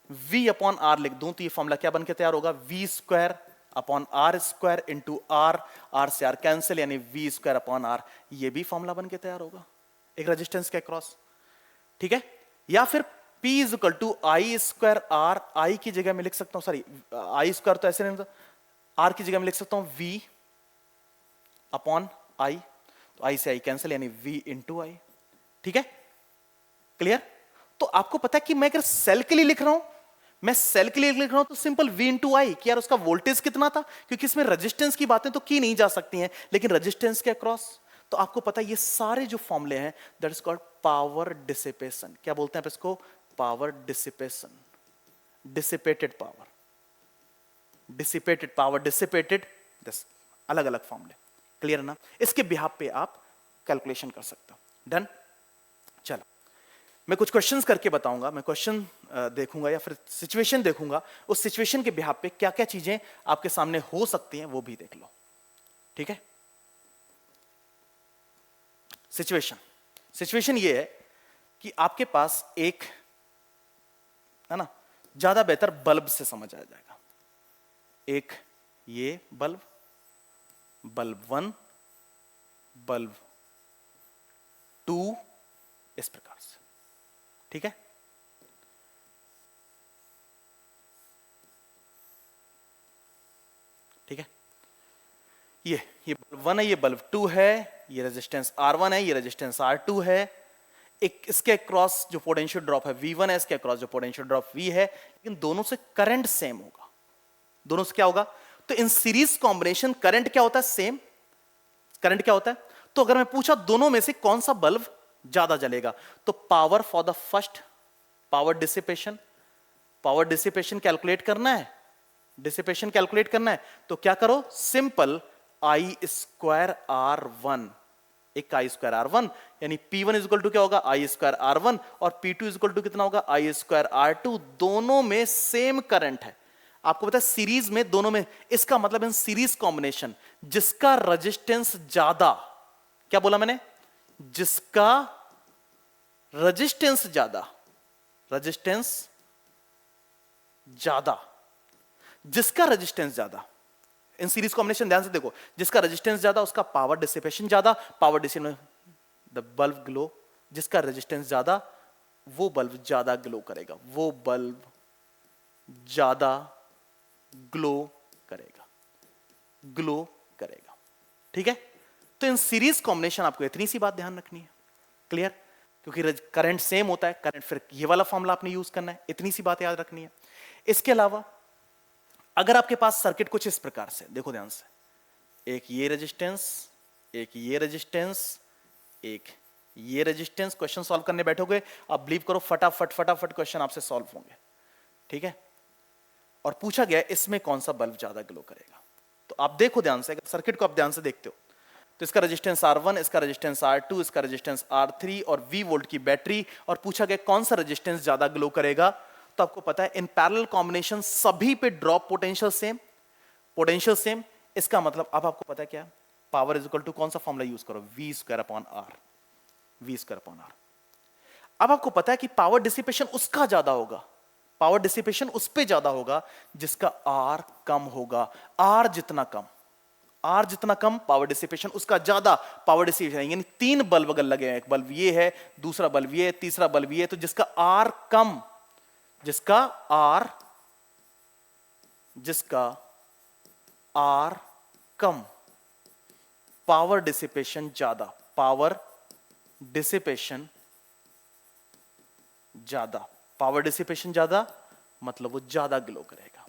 v अपॉन आर लिख दूं, तो ये फॉर्मूला क्या बन के तैयार होगा? v square upon R square into R, R से आर कैंसिल, यानी v स्क्वायर अपॉन आर। ये भी फॉर्मूला बन के तैयार होगा एक रेजिस्टेंस के अक्रॉस, ठीक है? या फिर p is equal to I square R, I की जगह में लिख सकता हूं, सॉरी आई स्क्वायर तो ऐसे नहीं होता, आर की जगह में लिख सकता हूं v अपॉन आई, तो आई से आई कैंसिल, यानी v इंटू आई, ठीक है? क्लियर? तो आपको पता है कि मैं अगर सेल के लिए लिख रहा हूं, मैं सेल के लिए लिख रहा हूं, तो सिंपल v इंटू आई, कि यार उसका वोल्टेज कितना था, क्योंकि इसमें रेजिस्टेंस की बातें तो की नहीं जा सकती हैं, लेकिन रेजिस्टेंस के अक्रॉस, तो आपको पता है ये सारे जो फॉर्मूले हैं, that is called power dissipation. क्या बोलते हैं आप इसको? Power dissipation, dissipated power, dissipated power, dissipated, अलग अलग फॉर्मूले। क्लियर ना? इसके बिहाफ पे आप कैलकुलेशन कर सकते हो। डन? चलो, मैं कुछ क्वेश्चंस करके बताऊंगा, मैं क्वेश्चन देखूंगा या फिर सिचुएशन देखूंगा, उस सिचुएशन के बिहाफ पे क्या क्या चीजें आपके सामने हो सकती हैं वो भी देख लो, ठीक है? सिचुएशन ये है कि आपके पास एक है ना, ज्यादा बेहतर बल्ब से समझ आ जाएगा। एक ये बल्ब 1, बल्ब 2, इस प्रकार से, ठीक है? ठीक है, ये बल्ब 1 है, ये बल्ब 2 है, ये रेजिस्टेंस R1 है, ये रेजिस्टेंस R2 है। एक इसके अक्रॉस जो पोटेंशियल ड्रॉप है V1 है, इसके अक्रॉस जो पोटेंशियल ड्रॉप V है, लेकिन दोनों से करंट सेम होगा। दोनों से क्या होगा? तो इन सीरीज कॉम्बिनेशन करंट क्या होता है? सेम। करंट क्या होता है? तो अगर मैं पूछा दोनों में से कौन सा बल्ब ज्यादा जलेगा, तो power for the first, power dissipation calculate करना है, डिसिपेशन कैलकुलेट करना है, तो क्या करो? सिंपल आई स्क्वायर R1, एक आई स्क्वायर R1, यानी P1 इज इक्वल टू क्या होगा? आई स्क्वायर R1, और P2 इज इक्वल टू कितना होगा? आई स्क्वायर R2। दोनों में सेम करंट है, आपको पता है सीरीज में दोनों में, इसका मतलब इन सीरीज कॉम्बिनेशन जिसका रेजिस्टेंस ज्यादा, क्या बोला मैंने? जिसका रेजिस्टेंस ज्यादा, जिसका रेजिस्टेंस ज्यादा, इन सीरीज कॉम्बिनेशन ध्यान से देखो, जिसका रेजिस्टेंस ज्यादा उसका पावर डिसिपेशन ज्यादा, power dissipation the bulb glow, जिसका रेजिस्टेंस ज्यादा वो बल्ब ज्यादा ग्लो करेगा, वो बल्ब ज्यादा ग्लो करेगा, ठीक है? तो इन सीरीज कॉम्बिनेशन आपको इतनी सी बात ध्यान रखनी है। क्लियर? क्योंकि करंट सेम होता है, करंट फिर ये वाला फॉर्मूला आपने यूज करना है, इतनी सी बात याद रखनी है। इसके अलावा अगर आपके पास सर्किट कुछ इस प्रकार से, देखो ध्यान से, एक ये रेजिस्टेंस, एक ये रेजिस्टेंस, एक ये रेजिस्टेंस, क्वेश्चन सॉल्व करने बैठोगे आप बिलीव करो फटाफट फटाफट क्वेश्चन आपसे सॉल्व होंगे, ठीक है। और पूछा गया इसमें कौन सा बल्ब ज्यादा ग्लो करेगा। तो आप देखो ध्यान से, अगर सर्किट को आप ध्यान से देखते हो तो इसका रेजिस्टेंस R1, इसका रेजिस्टेंस R2, इसका रेजिस्टेंस R3 और V वोल्ट की बैटरी, और पूछा गया कौन सा रेजिस्टेंस ज्यादा ग्लो करेगा। तो आपको पता है इन पैरेलल कॉम्बिनेशन सभी पे drop potential same, potential same. इसका मतलब अब आपको पता है क्या, पावर इज इक्वल टू कौन सा फॉर्मूला यूज करो, V square upon R, V square upon R। अब आपको पता है कि पावर डिसिपेशन उसका ज्यादा होगा, पावर डिसिपेशन उस पे ज्यादा होगा जिसका R कम होगा। R जितना कम, R जितना कम पावर डिसिपेशन उसका ज्यादा पावर डिसिपेशन। यानी 3 बल्ब अगर लगे हैं, एक बल्ब ये है, दूसरा बल्ब ये है, तीसरा बल्ब ये है, तो जिसका R कम, जिसका R कम, पावर डिसिपेशन ज्यादा, पावर डिसिपेशन ज्यादा, पावर डिसिपेशन ज्यादा मतलब वो ज्यादा ग्लो करेगा।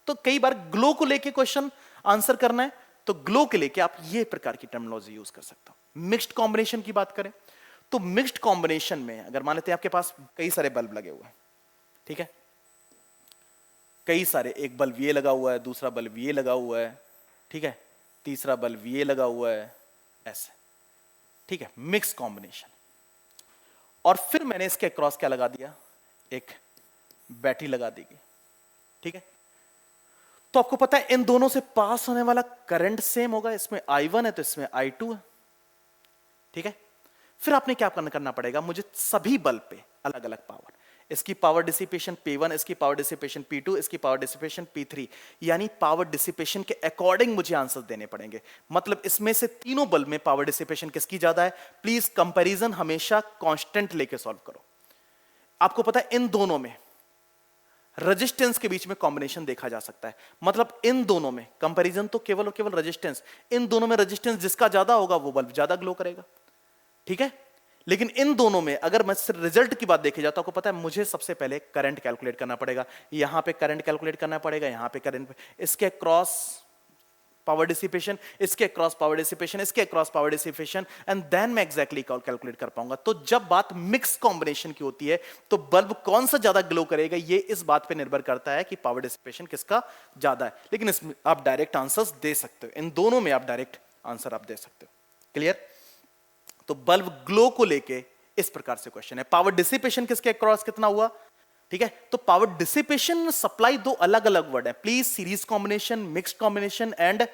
तो कई बार ग्लो को लेके क्वेश्चन आंसर करना है तो ग्लो के लेके आप ये प्रकार की टर्मिनोलॉजी यूज कर सकते हो। मिक्स्ड कॉम्बिनेशन की बात करें तो मिक्स्ड कॉम्बिनेशन में अगर मान लेते हैं आपके पास कई सारे बल्ब लगे हुए हैं, ठीक है, कई सारे, एक बल्ब ये लगा हुआ है, दूसरा बल्ब ये लगा हुआ है, ठीक है, तीसरा बल्ब ये लगा हुआ है, ऐसे, ठीक है, मिक्स कॉम्बिनेशन। और फिर मैंने इसके क्रॉस क्या लगा दिया, एक बैटरी लगा दी गई, ठीक है। तो आपको पता है इन दोनों से पास होने वाला करंट सेम होगा, इसमें I1 है तो इसमें I2 है, ठीक है। फिर आपने क्या करना पड़ेगा, मुझे सभी बल्ब पे अलग अलग पावर, इसकी पावर डिसिपेशन P1, इसकी पावर डिसिपेशन P2, इसकी पावर डिसिपेशन P3, यानी पावर डिसिपेशन के अकॉर्डिंग मुझे आंसर देने पड़ेंगे। मतलब इसमें से तीनों बल्ब में पावर डिसिपेशन किसकी ज्यादा है। प्लीज कंपैरिजन हमेशा कांस्टेंट लेके सॉल्व करो। आपको पता है इन दोनों में रेजिस्टेंस के बीच में कॉम्बिनेशन देखा जा सकता है, मतलब इन दोनों में कंपैरिजन तो केवल और केवल रेजिस्टेंस, इन दोनों में रेजिस्टेंस जिसका ज्यादा होगा वो बल्ब ज्यादा ग्लो करेगा, ठीक है। लेकिन इन दोनों में अगर मैं सिर्फ रिजल्ट की बात देखी जाए तो आपको पता है मुझे सबसे पहले करंट कैलकुलेट करना पड़ेगा, यहां पे करंट कैलकुलेट करना पड़ेगा, यहां पे करंट, इसके क्रॉस पावर डिसिपेशन, इसके क्रॉस पावर डिसिपेशन, इसके cross power dissipation, and then मैं एग्जैक्टली कैलकुलेट कर पाऊंगा। तो जब बात मिक्स कॉम्बिनेशन की होती है तो बल्ब कौन सा ज्यादा ग्लो करेगा ये इस बात पे निर्भर करता है कि पावर डिसिपेशन किसका ज्यादा है। लेकिन इसमें आप डायरेक्ट आंसर्स दे सकते हो, इन दोनों में आप डायरेक्ट आंसर आप दे सकते हो। क्लियर। तो बल्ब ग्लो को लेके इस प्रकार से क्वेश्चन है, पावर डिसिपेशन किसके क्रॉस कितना हुआ, ठीक है। तो पावर डिसिपेशन सप्लाई दो अलग अलग वर्ड है, please series combination, mixed combination and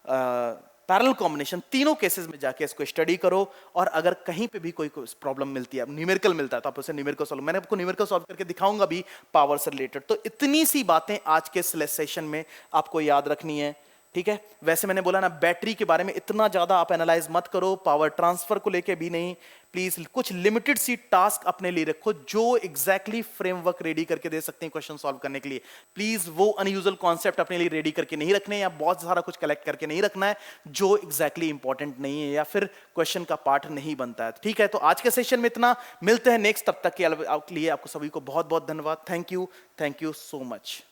parallel combination, तीनों केसेस में जाके इसको स्टडी करो। और अगर कहीं पे भी कोई प्रॉब्लम मिलती है, न्यूमेरिकल मिलता है तो आप उसे न्यूमेरिकल सॉल्व, मैंने आपको न्यूमेरिकल सॉल्व करके दिखाऊंगा भी पावर से रिलेटेड। तो इतनी सी बातें आज के सेशन में आपको याद रखनी है, ठीक है। वैसे मैंने बोला ना बैटरी के बारे में इतना ज्यादा आप एनालाइज मत करो, पावर ट्रांसफर को लेके भी नहीं। प्लीज कुछ लिमिटेड सी टास्क अपने लिए रखो जो एग्जैक्टली फ्रेमवर्क रेडी करके दे सकते हैं क्वेश्चन सॉल्व करने के लिए। प्लीज वो अनयूजुअल कॉन्सेप्ट अपने लिए रेडी करके नहीं रखने, या बहुत सारा कुछ कलेक्ट करके नहीं रखना है जो एग्जैक्टली इंपॉर्टेंट नहीं है या फिर क्वेश्चन का पार्ट नहीं बनता है, ठीक है। तो आज के सेशन में इतना, मिलते हैं नेक्स्ट, तब तक के लिए आपको सभी को बहुत बहुत धन्यवाद। Thank you so much.